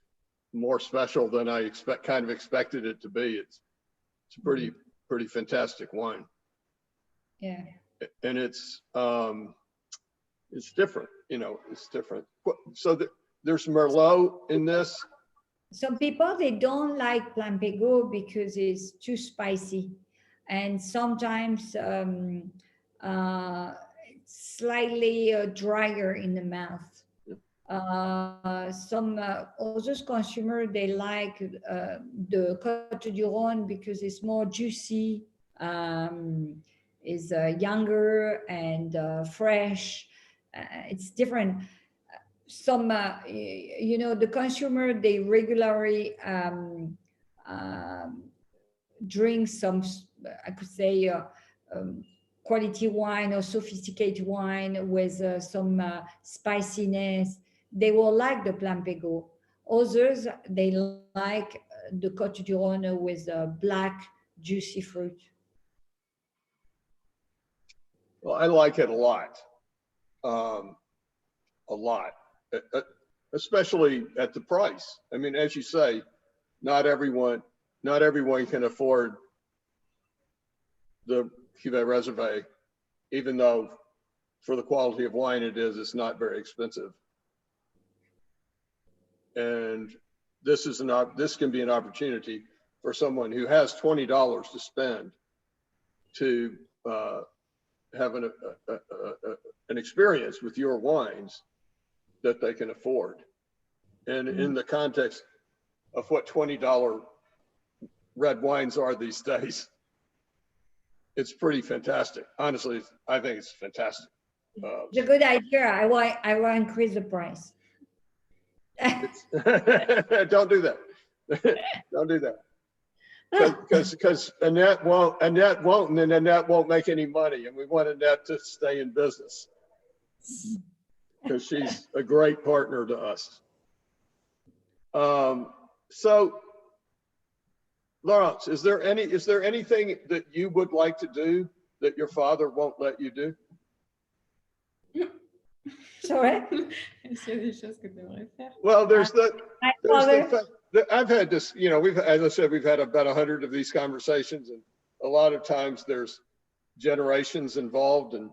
more special than I expected it to be. It's a pretty fantastic wine. Yeah. And it's different, you know, it's different. So there's Merlot in this. Some people, they don't like Paul and Odette because it's too spicy. And sometimes slightly drier in the mouth. Some other consumers, they like the Côte du Rhône because it's more juicy, is younger and fresh. It's different. Some, you know, the consumer, they regularly drink some, I could say, quality wine or sophisticated wine with some spiciness. They will like the Paul and Odette. Others, they like the Côte du Rhône with black, juicy fruit. Well, I like it a lot. Especially at the price. I mean, as you say, not everyone can afford the Cuvée Reserve, even though for the quality of wine it's not very expensive. And this can be an opportunity for someone who has $20 to spend to have an experience with your wines that they can afford. And in the context of what $20 red wines are these days, it's pretty fantastic. Honestly, I think it's fantastic. It's a good idea. I will increase the price. Don't do that. Don't do that. Because Annette won't, and then Annette won't make any money, and we want Annette to stay in business because she's a great partner to us. So, Laurence, is there anything that you would like to do that your father won't let you do? Sorry? Well, there's My father, I've had this, you know, as I said, we've had about 100 of these conversations, and a lot of times there's generations involved, and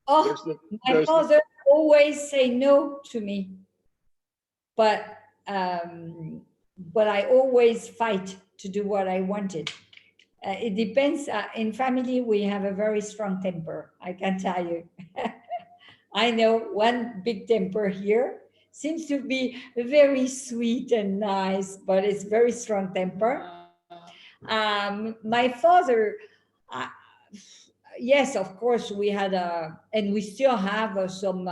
my father always say no to me, but I always fight to do what I wanted. It depends. In family, we have a very strong temper, I can tell you. I know one big temper here seems to be very sweet and nice, but it's very strong temper. My father, yes, of course, we had and we still have some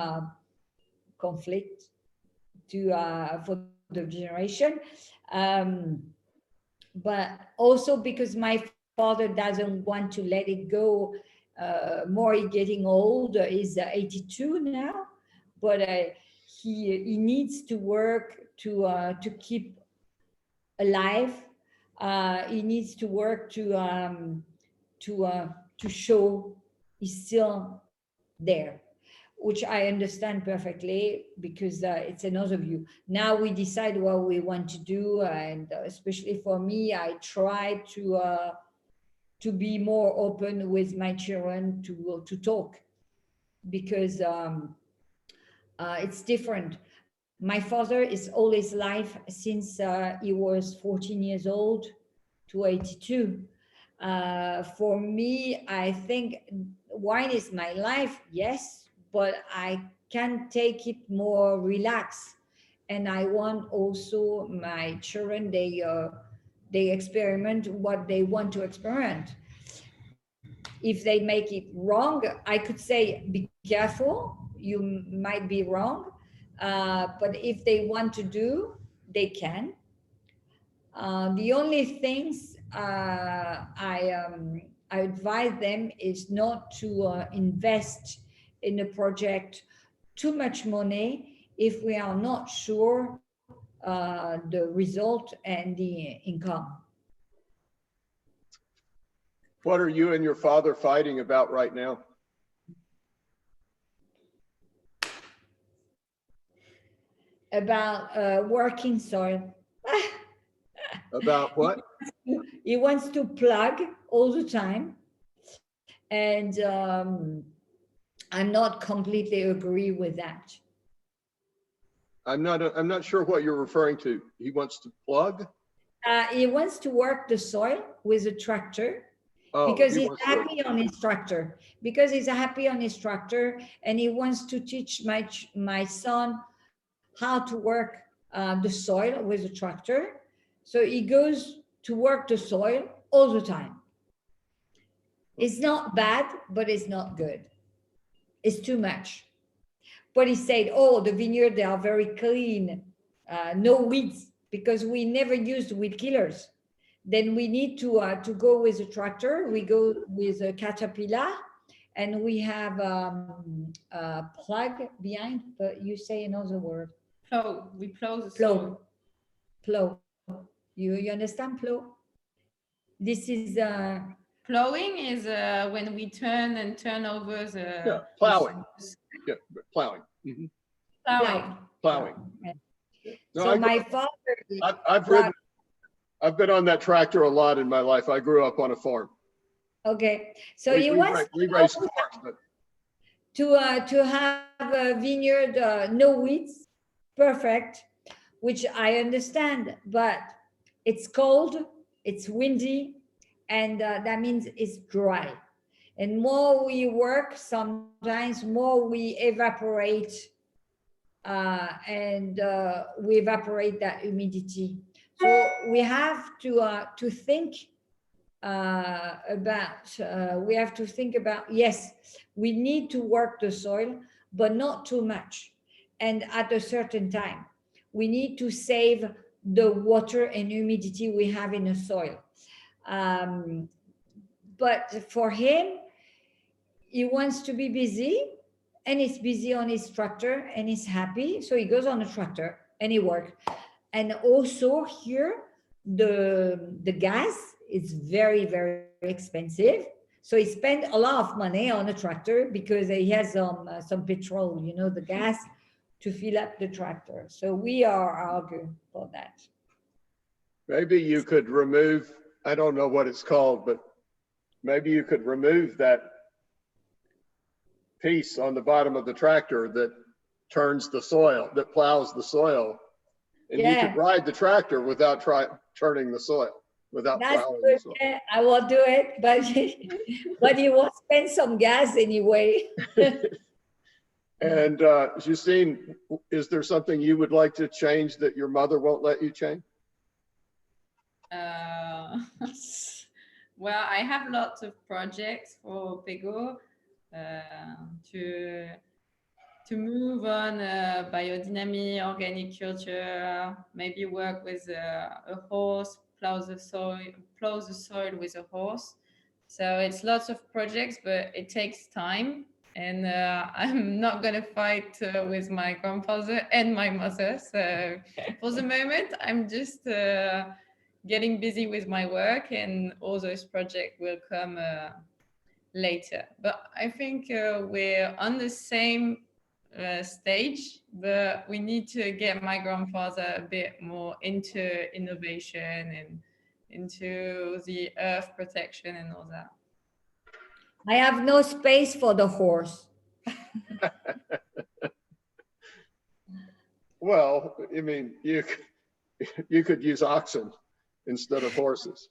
conflict for the generation, but also because my father doesn't want to let it go. More getting old, is 82 now, but he needs to work to keep alive. He needs to work to show he's still there, which I understand perfectly, because it's another view. Now we decide what we want to do, and especially for me, I try to be more open with my children to talk, because it's different. My father is all his life, since he was 14 years old to 82. For me, I think wine is my life, yes, but I can take it more relaxed. And I want also my children, they experiment what they want to experiment. If they make it wrong, I could say, be careful, you might be wrong. But if they want to do, they can. The only things I advise them is not to invest in a project too much money if we are not sure the result and the income. What are you and your father fighting about right now? About working soil. About what? He wants to plug all the time, and I'm not completely agree with that. I'm not sure what you're referring to. He wants to plug? He wants to work the soil with a tractor. Oh, because he's happy on his tractor. Because he's happy on his tractor, and he wants to teach my son how to work the soil with a tractor. So he goes to work the soil all the time. It's not bad, but it's not good. It's too much. But he said, oh, the vineyard, they are very clean, no weeds, because we never used weed killers. Then we need to go with a tractor. We go with a caterpillar, and we have a plug behind, but you say another word. Plow. We plow the Plow. soil. Plow. You understand plow? This is Plowing is when we turn over the plowing. Yeah, plowing. Mm-hmm. Plowing. No, so my father. I've been on that tractor a lot in my life. I grew up on a farm. Okay, so we raised farms, but to have a vineyard, no weeds, perfect, which I understand, but it's cold, it's windy, and that means it's dry. And more we work, sometimes more we evaporate, and we evaporate that humidity. So we have to think we have to think about, yes, we need to work the soil, but not too much, and at a certain time. we need to save the water and humidity we have in the soil. But for him, he wants to be busy, and he's busy on his tractor, and he's happy. So he goes on the tractor and he works. And also here, the gas is very, very expensive. So he spent a lot of money on a tractor because he has some petrol, you know, the gas to fill up the tractor. So we are arguing for that. Maybe you could remove, I don't know what it's called, but maybe you could remove that piece on the bottom of the tractor that turns the soil, that plows the soil. And you could ride the tractor without turning the soil, without plowing the soil. Yeah, I will do it, but he will spend some gas anyway. And Justine, is there something you would like to change that your mother won't let you change? Well, I have lots of projects for Pegau to move on biodynamic, organic culture, maybe work with a horse, plow the soil with a horse. So it's lots of projects, but it takes time. And I'm not going to fight with my grandfather and my mother. So for the moment, I'm just getting busy with my work, and all those projects will come later. But I think we're on the same stage, but we need to get my grandfather a bit more into innovation and into the earth protection and all that. I have no space for the horse. Well, I mean, you could use oxen instead of horses.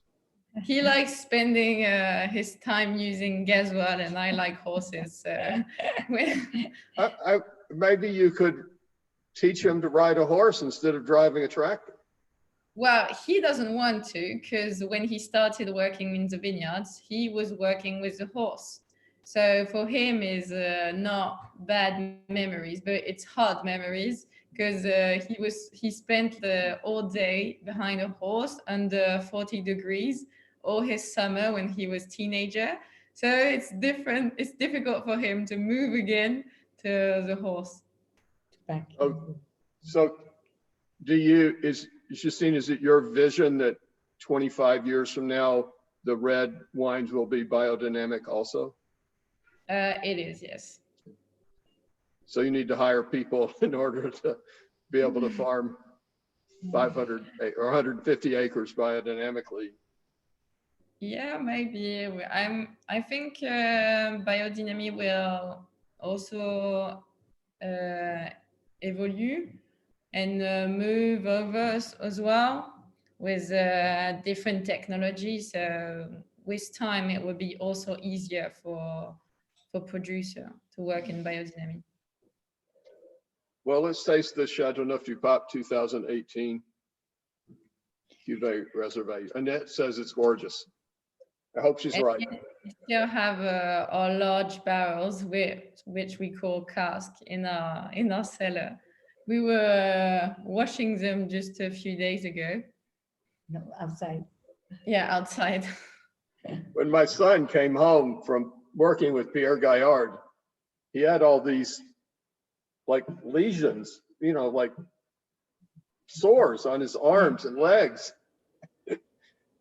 He likes spending his time using gasoil, and I like horses. So maybe you could teach him to ride a horse instead of driving a tractor. Well, he doesn't want to, because when he started working in the vineyards, he was working with the horse. So for him, is not bad memories, but it's hard memories, because he spent the all day behind a horse under 40 degrees all his summer when he was teenager. So it's different. It's difficult for him to move again to the horse. Oh, so Justine, is it your vision that 25 years from now, the red wines will be biodynamic also? It is, yes. So you need to hire people in order to be able to farm 500 or 150 acres biodynamically. Yeah, maybe. I think biodynamic will also evolve and move over as well with different technologies. So with time, it will be also easier for producer to work in biodynamic. Well, let's taste the Châteauneuf du Pape 2018 Cuvée Reserve. Annette says it's gorgeous. I hope she's right. We still have our large barrels, which we call cask, in our cellar. We were washing them just a few days ago. No, outside. Yeah, outside. When my son came home from working with Pierre Gaillard, he had all these like lesions, you know, like sores on his arms and legs.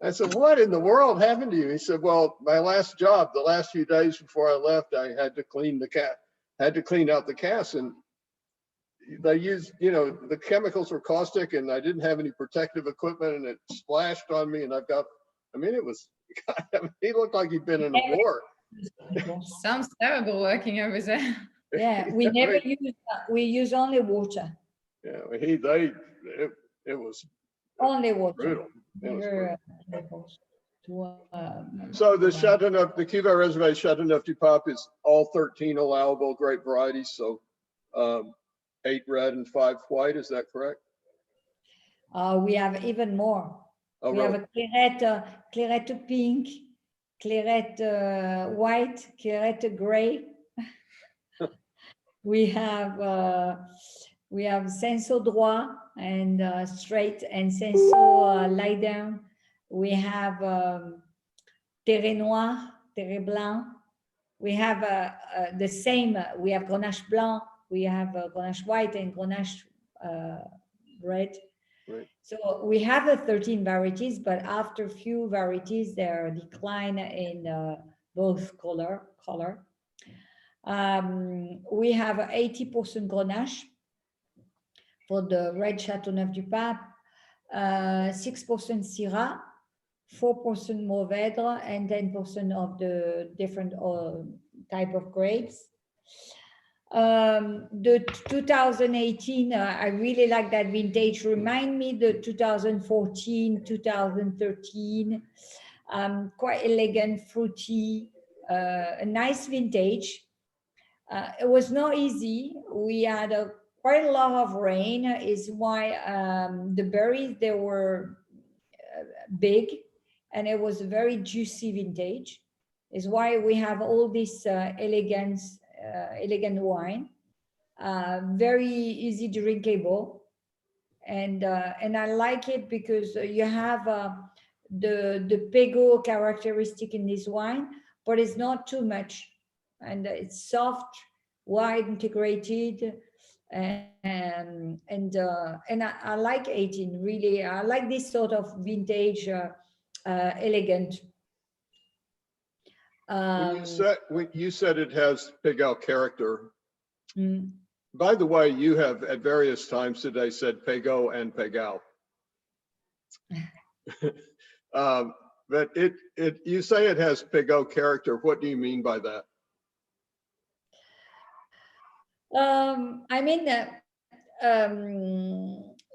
I said, what in the world happened to you? He said, well, my last job, the last few days before I left, I had to clean out the cast, and they used, you know, the chemicals were caustic, and I didn't have any protective equipment, and it splashed on me, and it was, he looked like he'd been in a war. Sounds terrible working over there. Yeah, we never we use only water. Yeah, it was only water. Brutal. It was brutal. So the Châteauneuf, the Cuvée Reserve Châteauneuf du Pape is all 13 allowable grape varieties. So 8 red and 5 white. Is that correct? We have even more. Oh, we have a claret pink, claret white, claret gray. We have We have senso droit and straight, and senso lie down. We have terre noir, terre blanc. We have the same, we have Grenache blanc, we have Grenache white and Grenache red. Right. So we have 13 varieties, but after few varieties, there are decline in both color. We have 80% Grenache for the red Châteauneuf du Pape, 6% Syrah, 4% Mourvèdre, and 10% of the different type of grapes. The 2018, I really like that vintage. Remind me the 2014, 2013, quite elegant, fruity, a nice vintage. It was not easy. We had quite a lot of rain, is why the berries, they were big, and it was a very juicy vintage. Is why we have all this elegant wine, very easy drinkable, and I like it because you have the Pegau characteristic in this wine, but it's not too much, and it's soft, wide, integrated, and I like 18 really. I like this sort of vintage, elegant. When you said it has Pegau character, Mm. by the way, you have at various times today said Pegau and Pegau. But you say it has Pegau character. What do you mean by that? I mean,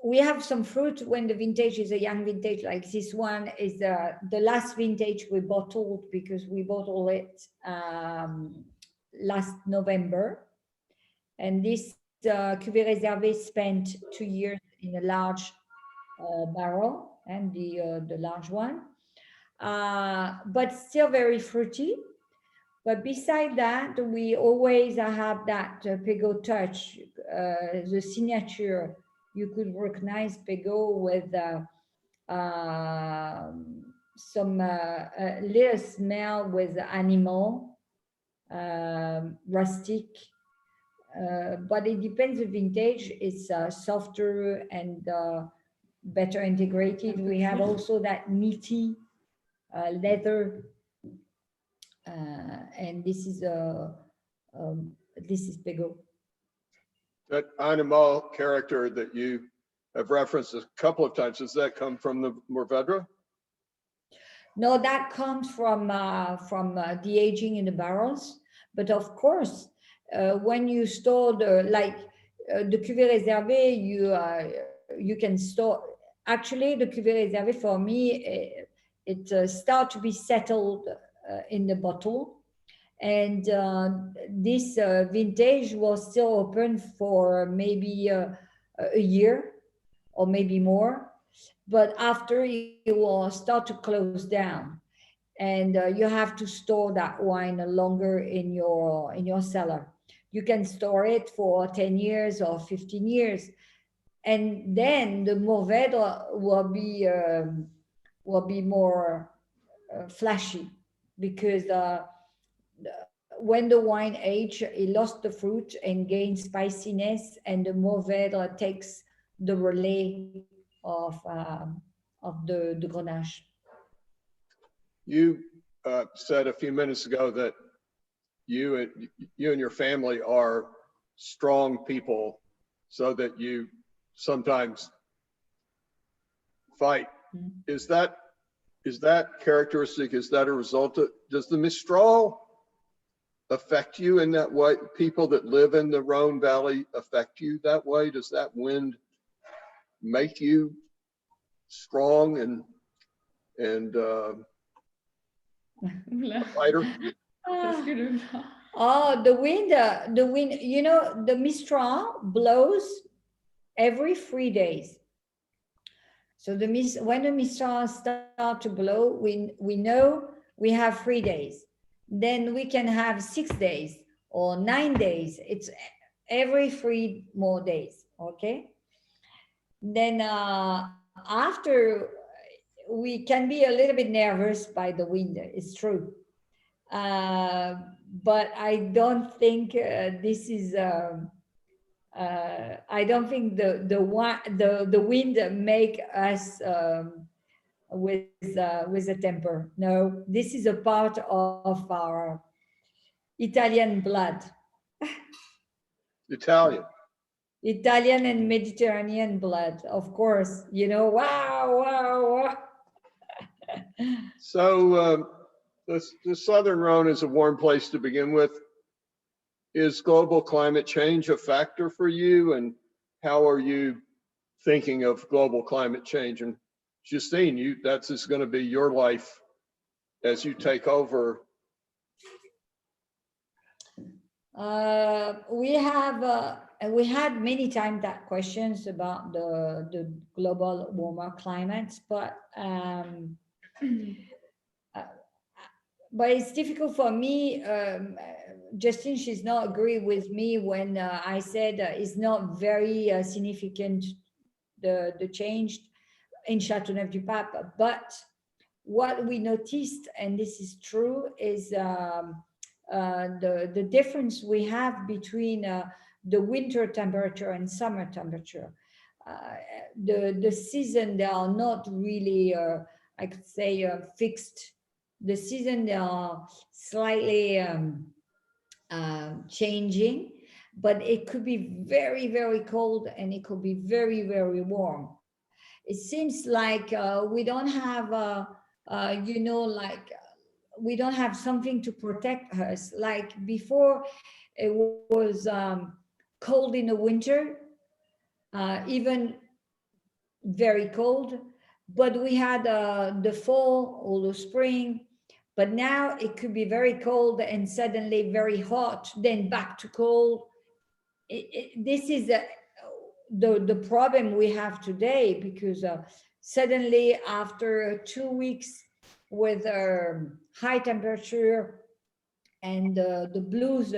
we have some fruit when the vintage is a young vintage, like this one is the last vintage we bottled, because we bottled it last November. And this cuvée réservé spent 2 years in a large barrel, and the large one, but still very fruity. But beside that, we always have that Pegau touch, the signature. You could recognize Pegau with some little smell with animal, rustic. But it depends on vintage. It's softer and better integrated. We have also that meaty leather, and this is Pegau. That animal character that you have referenced a couple of times, does that come from the Mourvèdre? No, that comes from the aging in the barrels. But of course, when you store the cuvée réservé, you can store. Actually, the cuvée réservé for me, it starts to be settled in the bottle, and this vintage was still open for maybe a year or maybe more, but after it will start to close down, and you have to store that wine longer in your cellar. You can store it for 10 years or 15 years, and then the Mourvèdre will be more flashy, because when the wine age, it lost the fruit and gained spiciness, and the Mourvèdre takes the relay of the Grenache. You said a few minutes ago that you and your family are strong people, so that you sometimes fight. Mm-hmm. Is that characteristic? Is that a result of? Does the Mistral affect you in that way? People that live in the Rhône Valley affect you that way? Does that wind make you strong and a fighter? Oh, the wind, you know, the Mistral blows every 3 days. So when the Mistral start to blow, we know we have 3 days. Then we can have 6 days or 9 days. It's every 3 more days, Okay. Then after, we can be a little bit nervous by the wind, it's true. But I don't think this is, I don't think the wind make us with a temper. No, this is a part of our Italian blood. Italian and Mediterranean blood, of course. You know, wow. So the Southern Rhone is a warm place to begin with. Is global climate change a factor for you, and how are you thinking of global climate change? And Justine, that's is going to be your life as you take over. We had many times that questions about the global warmer climates, but it's difficult for me. Justine, she's not agree with me when I said it's not very significant, the change in Châteauneuf du Pape. But what we noticed, and this is true, is the difference we have between the winter temperature and summer temperature. The season, they are not really, I could say, fixed. The season, they are slightly changing, but it could be very, very cold, and it could be very, very warm. It seems like we don't have, we don't have something to protect us. Like before, it was cold in the winter, even very cold, but we had the fall or the spring. But now it could be very cold and suddenly very hot, then back to cold. This is the problem we have today, because suddenly after 2 weeks with high temperature and the blues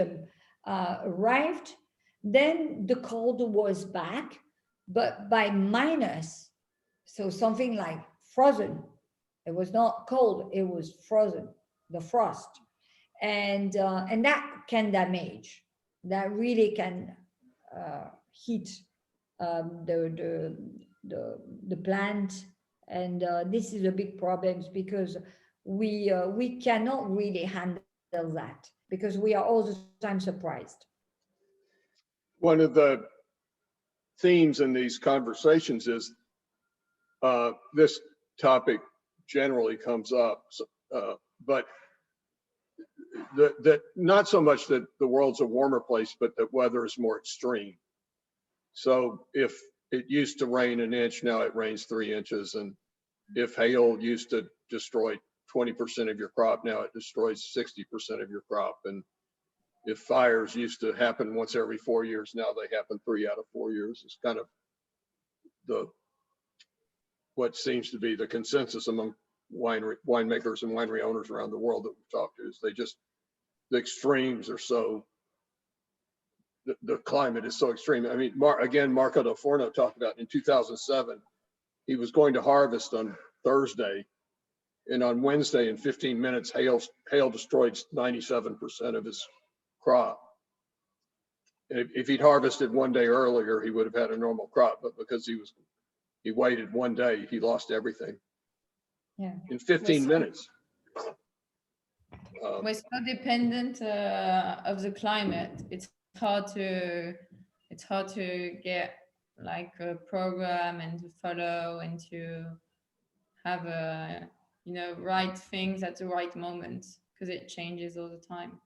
arrived, then the cold was back, but by minus, so something like frozen. It was not cold, it was frozen, the frost. And that can damage, that really can hit the plant. And this is a big problem, because we cannot really handle that, because we are all the time surprised. One of the themes in these conversations is this topic generally comes up, but that not so much that the world's a warmer place, but that weather is more extreme. So if it used to rain an inch, now it rains 3 inches. And if hail used to destroy 20% of your crop, now it destroys 60% of your crop. And if fires used to happen once every 4 years, now they happen 3 out of 4 years. It's kind of what seems to be the consensus among winemakers and winery owners around the world that we've talked to, is the extremes are so, the climate is so extreme. I mean, Marco Del Forno talked about in 2007, he was going to harvest on Thursday, and on Wednesday in 15 minutes, hail destroyed 97% of his crop. And if he'd harvested 1 day earlier, he would have had a normal crop, but because he waited 1 day, he lost everything. Yeah. In 15 minutes. We're so dependent of the climate. It's hard to get like a program and to follow and to have right things at the right moment, because it changes all the time.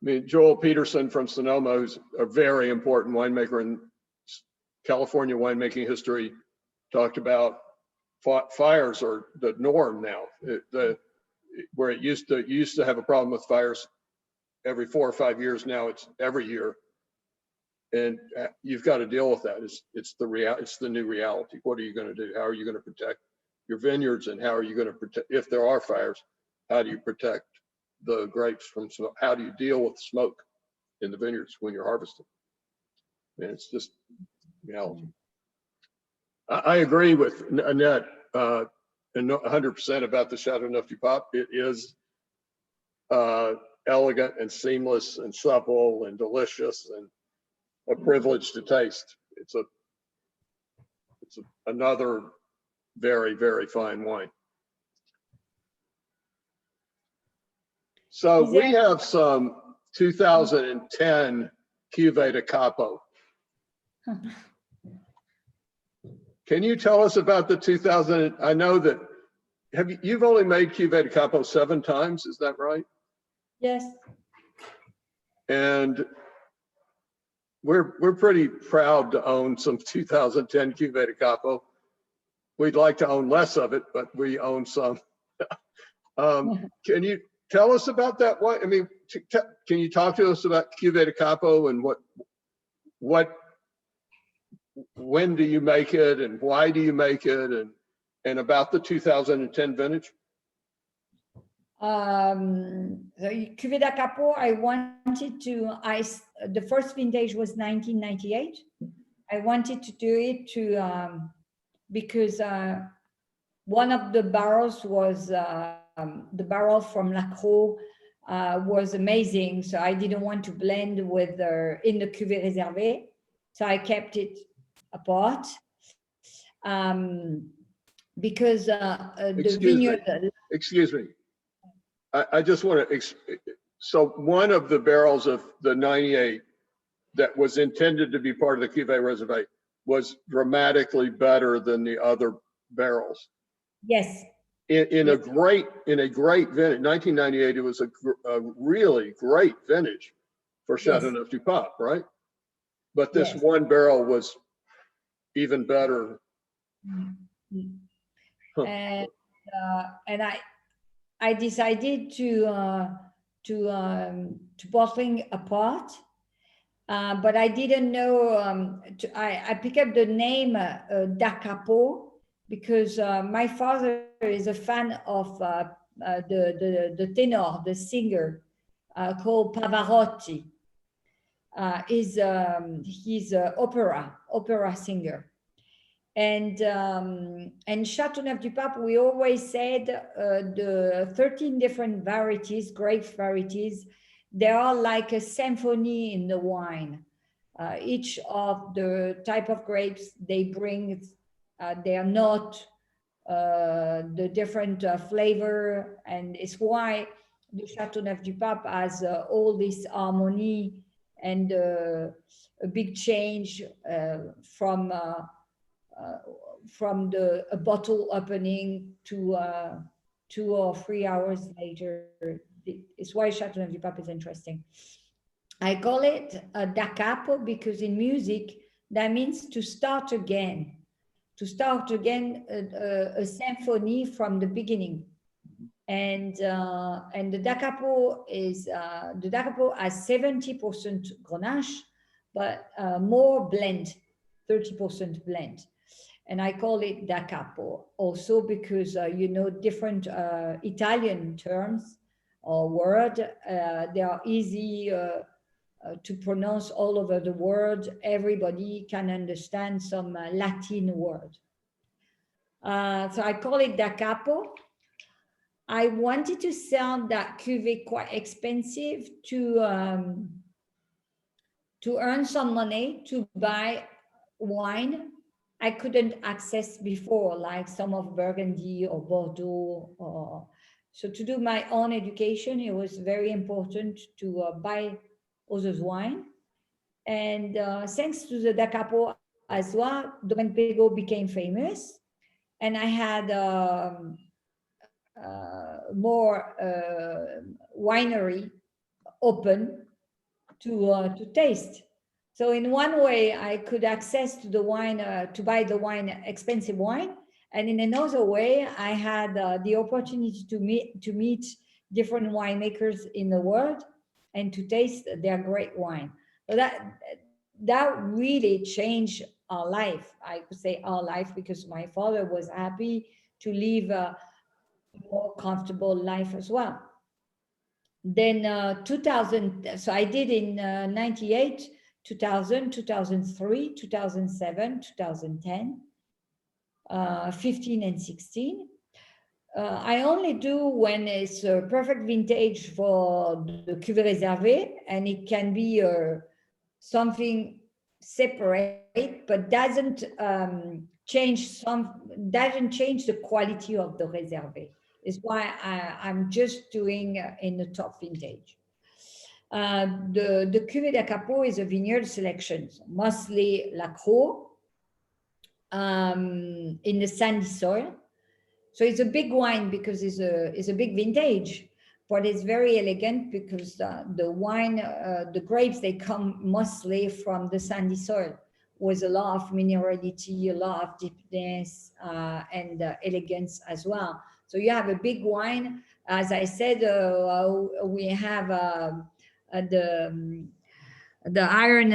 I mean, Joel Peterson from Sonoma, who's a very important winemaker in California winemaking history, talked about fires are the norm now. Where you used to have a problem with fires every 4 or 5 years, now it's every year, and you've got to deal with that. It's the new reality. What are you going to do? How are you going to protect your vineyards, and how are you going to protect, if there are fires, how do you protect the grapes from smoke? How do you deal with smoke in the vineyards when you're harvesting? And it's just reality. I agree with Annette, and 100% about the Châteauneuf du Pape. It is elegant and seamless and supple and delicious and a privilege to taste. It's another very, very fine wine. So we have some 2010 Cuvée de Capo. Can you tell us about the 2000? I know that you've only made Cuvée de Capo 7 times, is that right? Yes. And we're pretty proud to own some 2010 Cuvée de Capo. We'd like to own less of it, but we own some. Can you tell us about that? What I mean, can you talk to us about Cuvée de Capo and when do you make it and why do you make it, and about the 2010 vintage? The Cuvée de Capo, I wanted to, the first vintage was 1998. I wanted to do it because one of the barrels was, the barrel from Lacroix was amazing. So I didn't want to blend with in the Cuvée Réservée. So I kept it apart. Because the vineyard. Excuse me. I just want to, so one of the barrels of the 98 that was intended to be part of the Cuvée Réservée was dramatically better than the other barrels. Yes. In a great vintage, 1998, it was a really great vintage for Châteauneuf du Pape, right? But this one barrel was even better. Huh. And I decided to bottling apart, but I didn't know. I picked up the name Da Capo because my father is a fan of the tenor, the singer called Pavarotti. He's an opera singer. And Châteauneuf du Pape, we always said the 13 different varieties, grape varieties, they are like a symphony in the wine. Each of the type of grapes they bring, they are not the different flavor, and it's why the Châteauneuf du Pape has all this harmony and a big change from a bottle opening to 2 or 3 hours later. It's why Châteauneuf du Pape is interesting. I call it Da Capo because in music, that means to start again. To start again a symphony from the beginning. And the Da Capo is, the Da Capo has 70% Grenache, but more blend, 30% blend. And I call it Da Capo also because, different Italian terms or word, they are easy to pronounce all over the world. Everybody can understand some Latin word. So I call it Da Capo. I wanted to sell that cuvée quite expensive to earn some money to buy wine I couldn't access before, like some of Burgundy or Bordeaux. So to do my own education, it was very important to buy others' wine. And thanks to the Da Capo as well, Domaine du Pegau became famous. And I had more winery open to taste. So in one way, I could access to the wine, to buy the wine, expensive wine. And in another way, I had the opportunity to meet different winemakers in the world and to taste their great wine. So that really changed our life. I could say our life because my father was happy to live a more comfortable life as well. Then 2000, so I did in 98, 2000, 2003, 2007, 2010, 15 and 16. I only do when it's a perfect vintage for the cuvée réservé, and it can be something separate, but doesn't change the quality of the réservé. Is why I'm just doing in the top vintage. The cuvée d'Acapo is a vineyard selection, mostly Lacroix, in the sandy soil. So it's a big wine because it's a big vintage, but it's very elegant because the wine, the grapes, they come mostly from the sandy soil with a lot of minerality, a lot of deepness, and elegance as well. So you have a big wine. As I said, we have the iron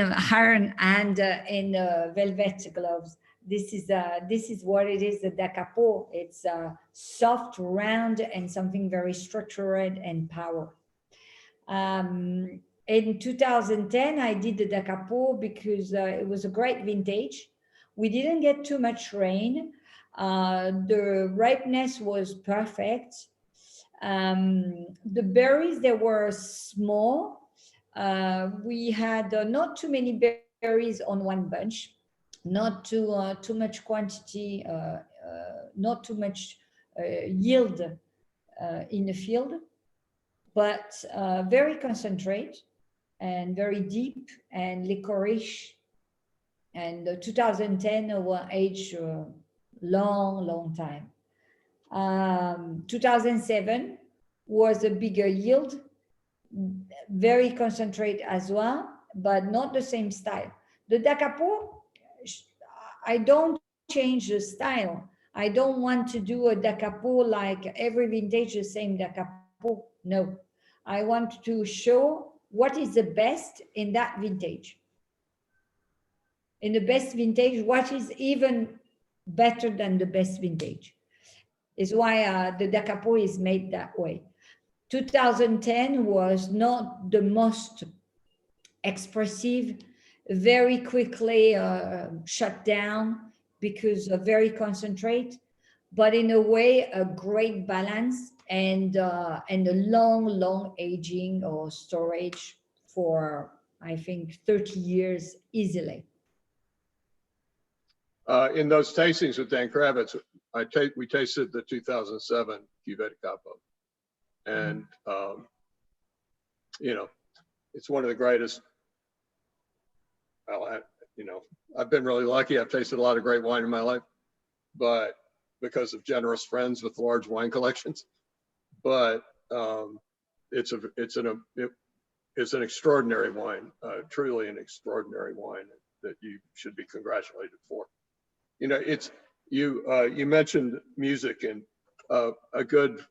hand in velvet gloves. This is what it is, the D'Acapo. It's soft, round, and something very structured and powerful. In 2010, I did the D'Acapo because it was a great vintage. We didn't get too much rain. The ripeness was perfect. The berries, they were small. We had not too many berries on one bunch. Not too much quantity, not too much yield in the field, but very concentrate and very deep and licorice. And 2010 were aged long time. 2007 was a bigger yield, very concentrate as well, but not the same style. The D'Acapo, I don't change the style. I don't want to do a D'Acapo like every vintage the same D'Acapo. No, I want to show what is the best in that vintage. In the best vintage, what is even better than the best vintage is why the D'Acapo is made that way. 2010 was not the most expressive, very quickly shut down because of very concentrate, but in a way, a great balance and a long aging or storage for, I think, 30 years easily. In those tastings with Dan Kravitz, we tasted the 2007 Cuvée d'Acapo, and you know, it's one of the greatest. Well, I've been really lucky. I've tasted a lot of great wine in my life, but because of generous friends with large wine collections. But it's an extraordinary wine, truly an extraordinary wine that you should be congratulated for. You know, you mentioned music, and a good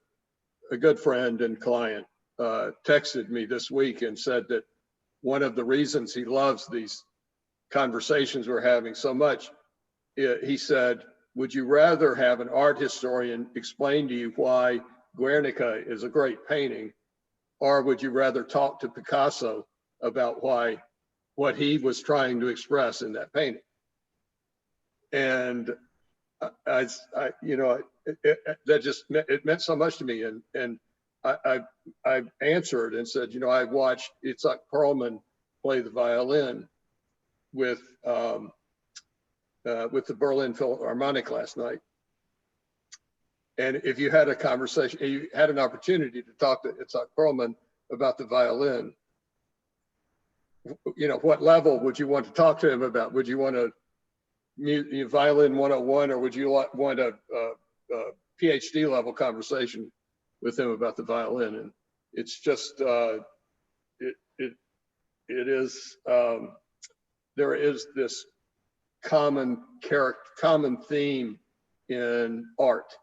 friend and client texted me this week and said that one of the reasons he loves these conversations we're having so much, he said, would you rather have an art historian explain to you why Guernica is a great painting, or would you rather talk to Picasso about what he was trying to express in that painting? And that just it meant so much to me, and I answered and said, I watched Itzhak Perlman play the violin with the Berlin Philharmonic last night. And if you had a conversation, you had an opportunity to talk to Itzhak Perlman about the violin, what level would you want to talk to him about? Would you want a violin 101, or would you want a PhD level conversation with him about the violin? And it's just, there is this common theme in art,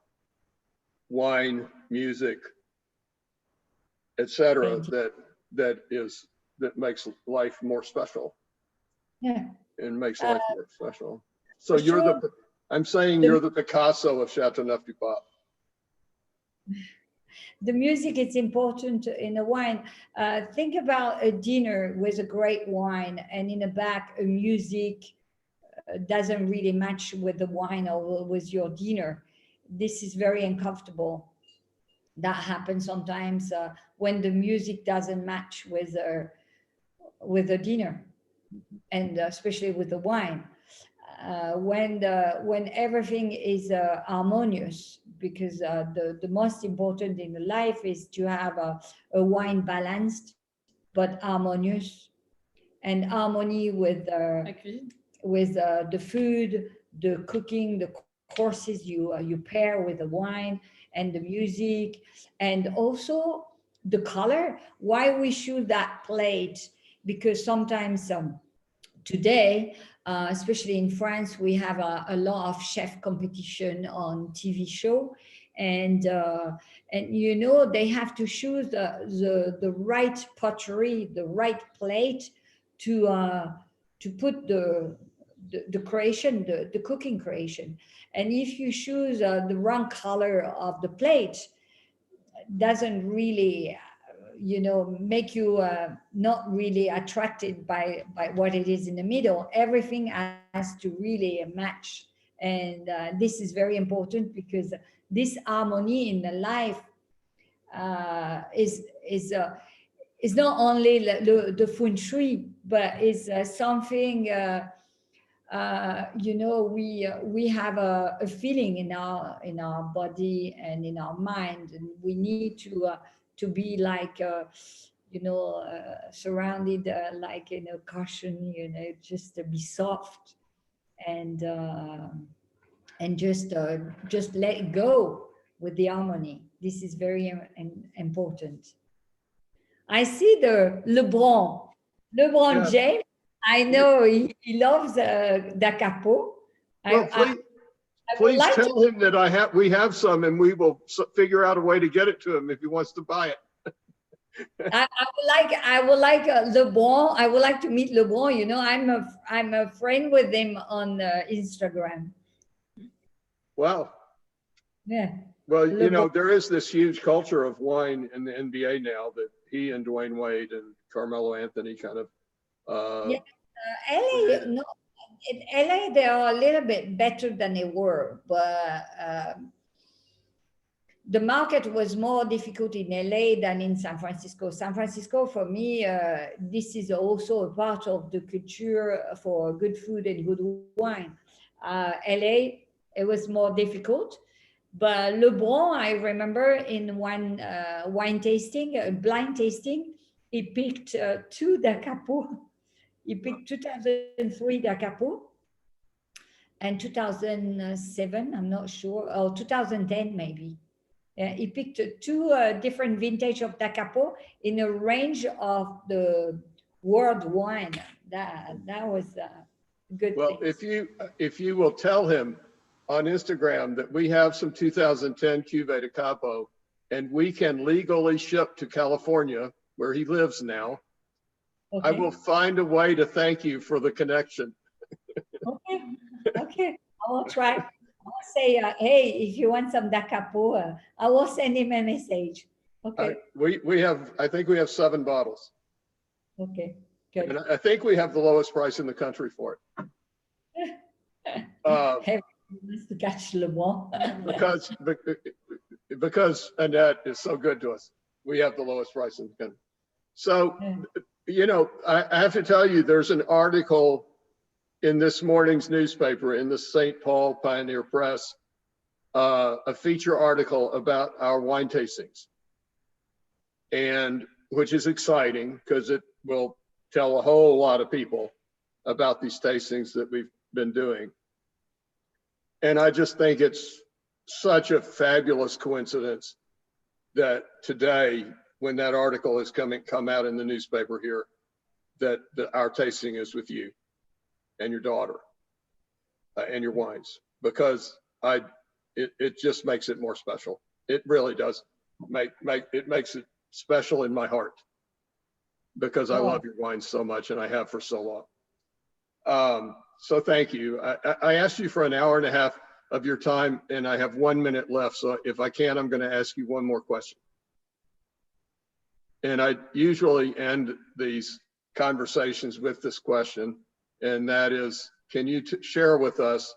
wine, music, etc., that makes life more special. Yeah. And makes life more special. So I'm saying you're the Picasso of Châteauneuf du Pape. The music is important in a wine. Think about a dinner with a great wine, and in the back, a music doesn't really match with the wine or with your dinner. This is very uncomfortable. That happens sometimes when the music doesn't match with the dinner, and especially with the wine. When everything is harmonious, because the most important in life is to have a wine balanced but harmonious, and harmony with the food, the cooking, the courses you pair with the wine, and the music, and also the color. Why we choose that plate? Because sometimes today, especially in France, we have a lot of chef competition on TV show, and you know, they have to choose the right pottery, the right plate to put the creation, the cooking creation. And if you choose the wrong color of the plate, doesn't really make you not really attracted by what it is in the middle. Everything has to really match, and this is very important, because this harmony in the life is not only the feng shui, but is something we have a feeling in our body and in our mind, and we need to be like surrounded like in a cushion, just to be soft, and just let go with the harmony. This is very important. I see the LeBron Yeah. James. I know he loves Da Capo. Well, please like tell him that we have some, and we will figure out a way to get it to him if he wants to buy it. I would like LeBron. I would like to meet LeBron. I'm a friend with him on Instagram. Wow. Yeah. Well, there is this huge culture of wine in the NBA now that he and Dwayne Wade and Carmelo Anthony kind of. LA, no, in LA they are a little bit better than they were, but the market was more difficult in LA than in San Francisco. San Francisco, for me, this is also a part of the culture for good food and good wine. LA, it was more difficult. But LeBron, I remember in one wine tasting, blind tasting, he picked two Da Capo. He picked 2003 Da Capo and 2007, I'm not sure, or 2010 maybe. He picked two different vintage of Da Capo in a range of the world wine. That was good. Well, things. if you will tell him on Instagram that we have some 2010 Cuvée de Capo, and we can legally ship to California, where he lives now, okay. I will find a way to thank you for the connection. Okay, I will try. I will say, hey, if you want some Da Capo, I will send him a message. Okay. I think we have 7 bottles. Okay, good. And I think we have the lowest price in the country for it. To catch LeBron. because Annette is so good to us. We have the lowest price in the country. So, I have to tell you, there's an article in this morning's newspaper, in the St. Paul Pioneer Press, a feature article about our wine tastings, and which is exciting because it will tell a whole lot of people about these tastings that we've been doing. And I just think it's such a fabulous coincidence that today, when that article has come out in the newspaper here, that our tasting is with you and your daughter and your wines, because it just makes it more special. It really does it makes it special in my heart, because I love your wines so much, and I have for so long. So thank you. I asked you for an hour and a half of your time, and I have 1 minute left. So if I can, I'm going to ask you one more question. And I usually end these conversations with this question, and that is, can you share with us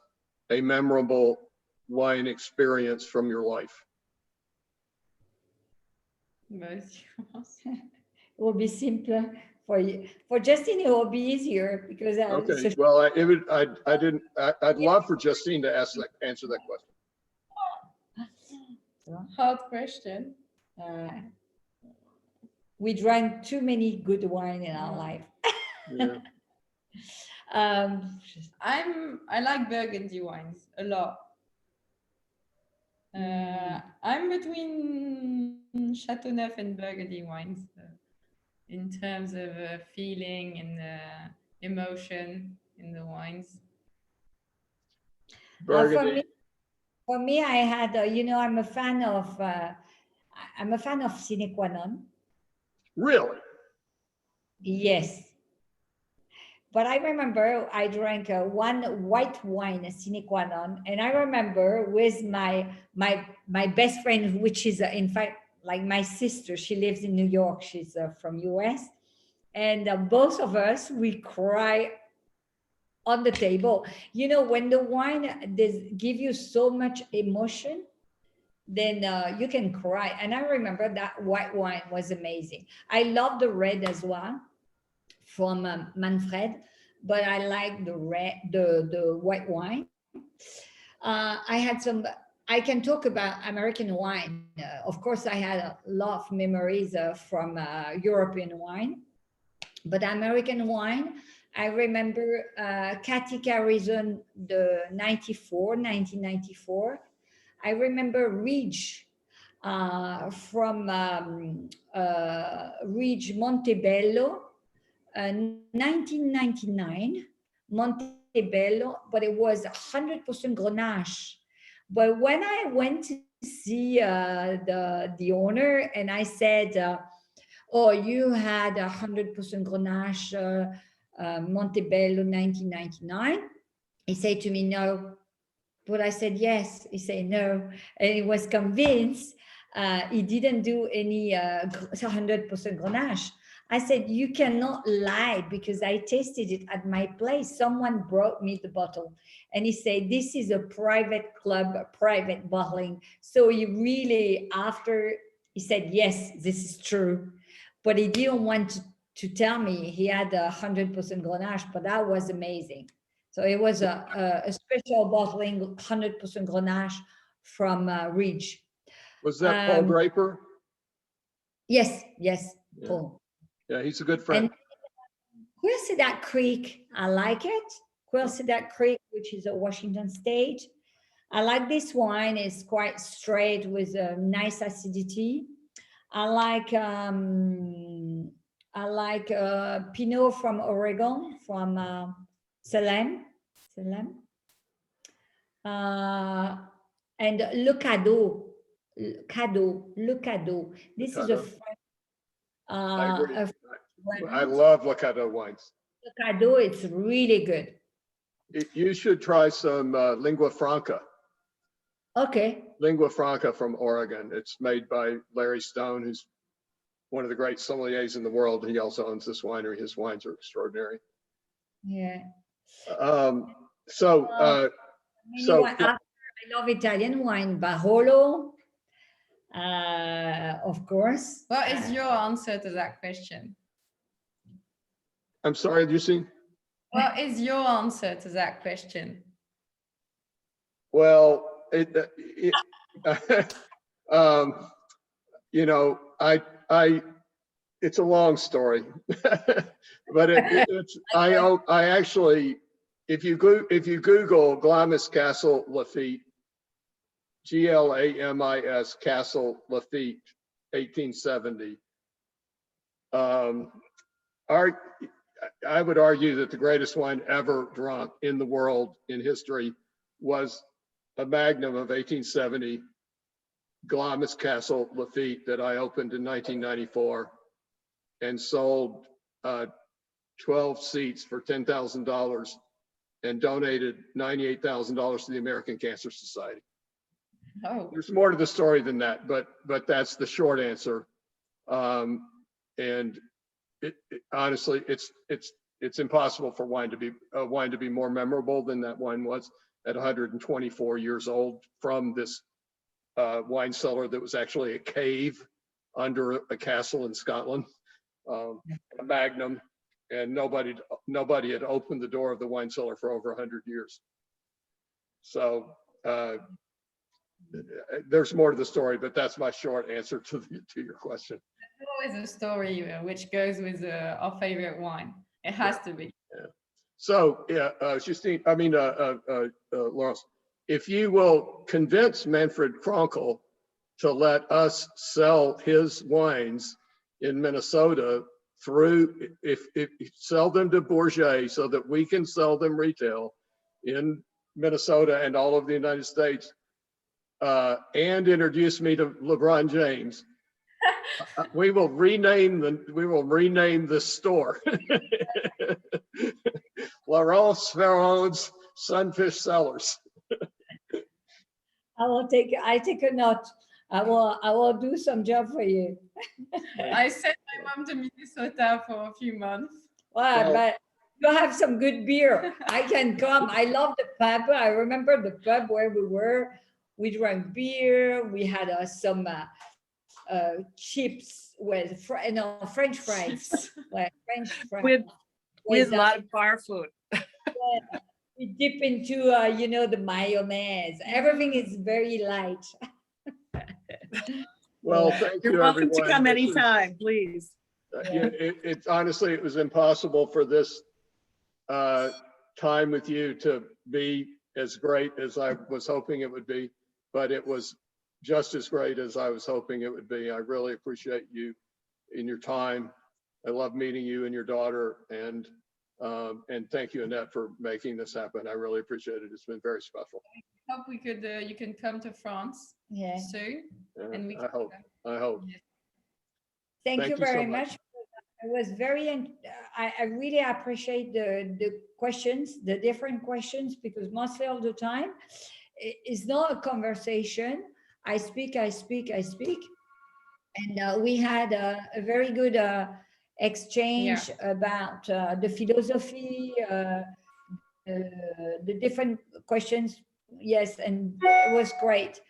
a memorable wine experience from your life? Both. It will be simpler for you. For Justine, it will be easier because Okay, well, I'd love for Justine to answer that question. Hard question. We drank too many good wine in our life. Yeah. I like Burgundy wines a lot. I'm between Châteauneuf and Burgundy wines in terms of feeling and emotion in the wines. Burgundy. For me, I had, I'm a fan of sine qua non. Really? Yes. But I remember I drank one white wine, a sine qua non, and I remember with my best friend, which is in fact like my sister. She lives in New York. She's from US, and both of us, we cry on the table. You know, when the wine does give you so much emotion, then you can cry. And I remember that white wine was amazing. I love the red as well from Manfred, but I like the white wine. I can talk about American wine. Of course, I had a lot of memories from European wine, but American wine, I remember Cathy Carrizon, the 1994. I remember Ridge from Ridge Montebello, 1999, Montebello, but it was 100% Grenache. But when I went to see the owner and I said, oh, you had 100% Grenache Montebello 1999, he said to me, no. But I said, yes. He said, no. And he was convinced. He didn't do any 100% Grenache. I said, you cannot lie because I tasted it at my place. Someone brought me the bottle. And he said, this is a private club, a private bottling. So he really, after, he said, yes, this is true. But he didn't want to tell me he had 100% Grenache, but that was amazing. So it was a special bottling, 100% Grenache from Ridge. Was that Paul Draper? Yes, yeah. Paul. Yeah, he's a good friend. And Quilcedar Creek, I like it. Quilcedar Creek, which is a Washington State. I like this wine. It's quite straight with a nice acidity. I like Pinot from Oregon, from Salem. And Le Cadeau. This is a French. I agree. I love Le Cadeau wines. Le Cadeau, it's really good. You should try some Lingua Franca. Okay. Lingua Franca from Oregon. It's made by Larry Stone, who's one of the great sommeliers in the world. He also owns this winery. His wines are extraordinary. Yeah. I love Italian wine, Barolo, of course. What is your answer to that question? I'm sorry, did you see? What is your answer to that question? Well, you know, it's a long story, but I actually, if you Google Glamis Castle Lafite, Glamis Castle Lafite, 1870, I would argue that the greatest wine ever drunk in the world in history was a Magnum of 1870 Glamis Castle Lafite that I opened in 1994 and sold 12 seats for $10,000 and donated $98,000 to the American Cancer Society. Oh. There's more to the story than that, but that's the short answer. and honestly, it's impossible for wine to be more memorable than that wine was at 124 years old, from this wine cellar that was actually a cave under a castle in Scotland, a magnum, and nobody had opened the door of the wine cellar for over 100 years. So there's more to the story, but that's my short answer to your question. There's always a story which goes with our favorite wine. It has to be. Yeah. So Justine, Laurence, if you will convince Manfred Kronkel to let us sell his wines in Minnesota if sell them to Bourget so that we can sell them retail in Minnesota and all of the United States, and introduce me to LeBron James, we will rename the store Laurence Feraud's Sunfish Cellars. I take a note. I will do some job for you. I sent my mom to Minnesota for a few months. Wow, but you have some good beer. I can come. I love the pub. I remember the pub where we were. We drank beer. We had some chips with French fries. French fries. With a lot of bar food. We dip into the mayonnaise. Everything is very light. Well, thank you, You're welcome everyone. to come anytime, please. It's honestly, it was impossible for this time with you to be as great as I was hoping it would be, but it was just as great as I was hoping it would be. I really appreciate you in your time. I love meeting you and your daughter, and thank you, Annette, for making this happen. I really appreciate it. It's been very special. I hope you can come to France soon. And we I hope. Thank you so very much. much. It was I really appreciate the questions, the different questions, because mostly all the time it's not a conversation. I speak. And we had a very good exchange about the philosophy, the different questions. Yes, and it was great.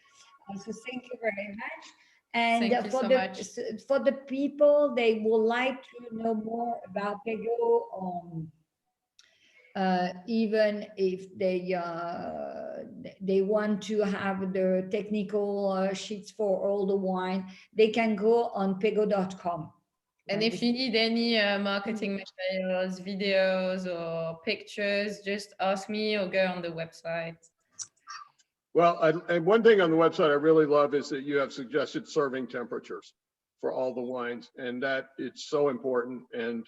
So thank you very much. And Thank you so much. for the people, they would like to know more about Pegau, even if they want to have the technical sheets for all the wine, they can go on pegau.com. And if you need any marketing materials, videos, or pictures, just ask me or go on the website. Well, and one thing on the website I really love is that you have suggested serving temperatures for all the wines, and that it's so important. And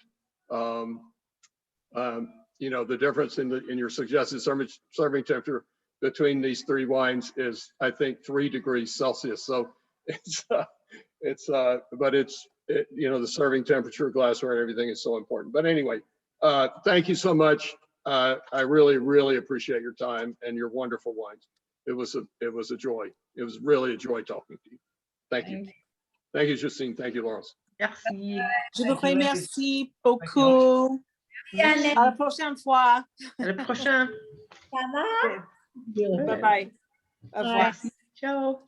the difference in your suggested serving temperature between these three wines is, I think, 3 degrees Celsius. So the serving temperature, glassware, and everything is so important. But anyway, thank you so much. I really, really appreciate your time and your wonderful wines. It was a joy. It was really a joy talking to you. Thank you. Thank you, Justine. Thank you, Laurence. Merci. Je vous remercie beaucoup. Merci. À la prochaine fois. À la prochaine. Ça va? Bye bye. Au revoir. Ciao.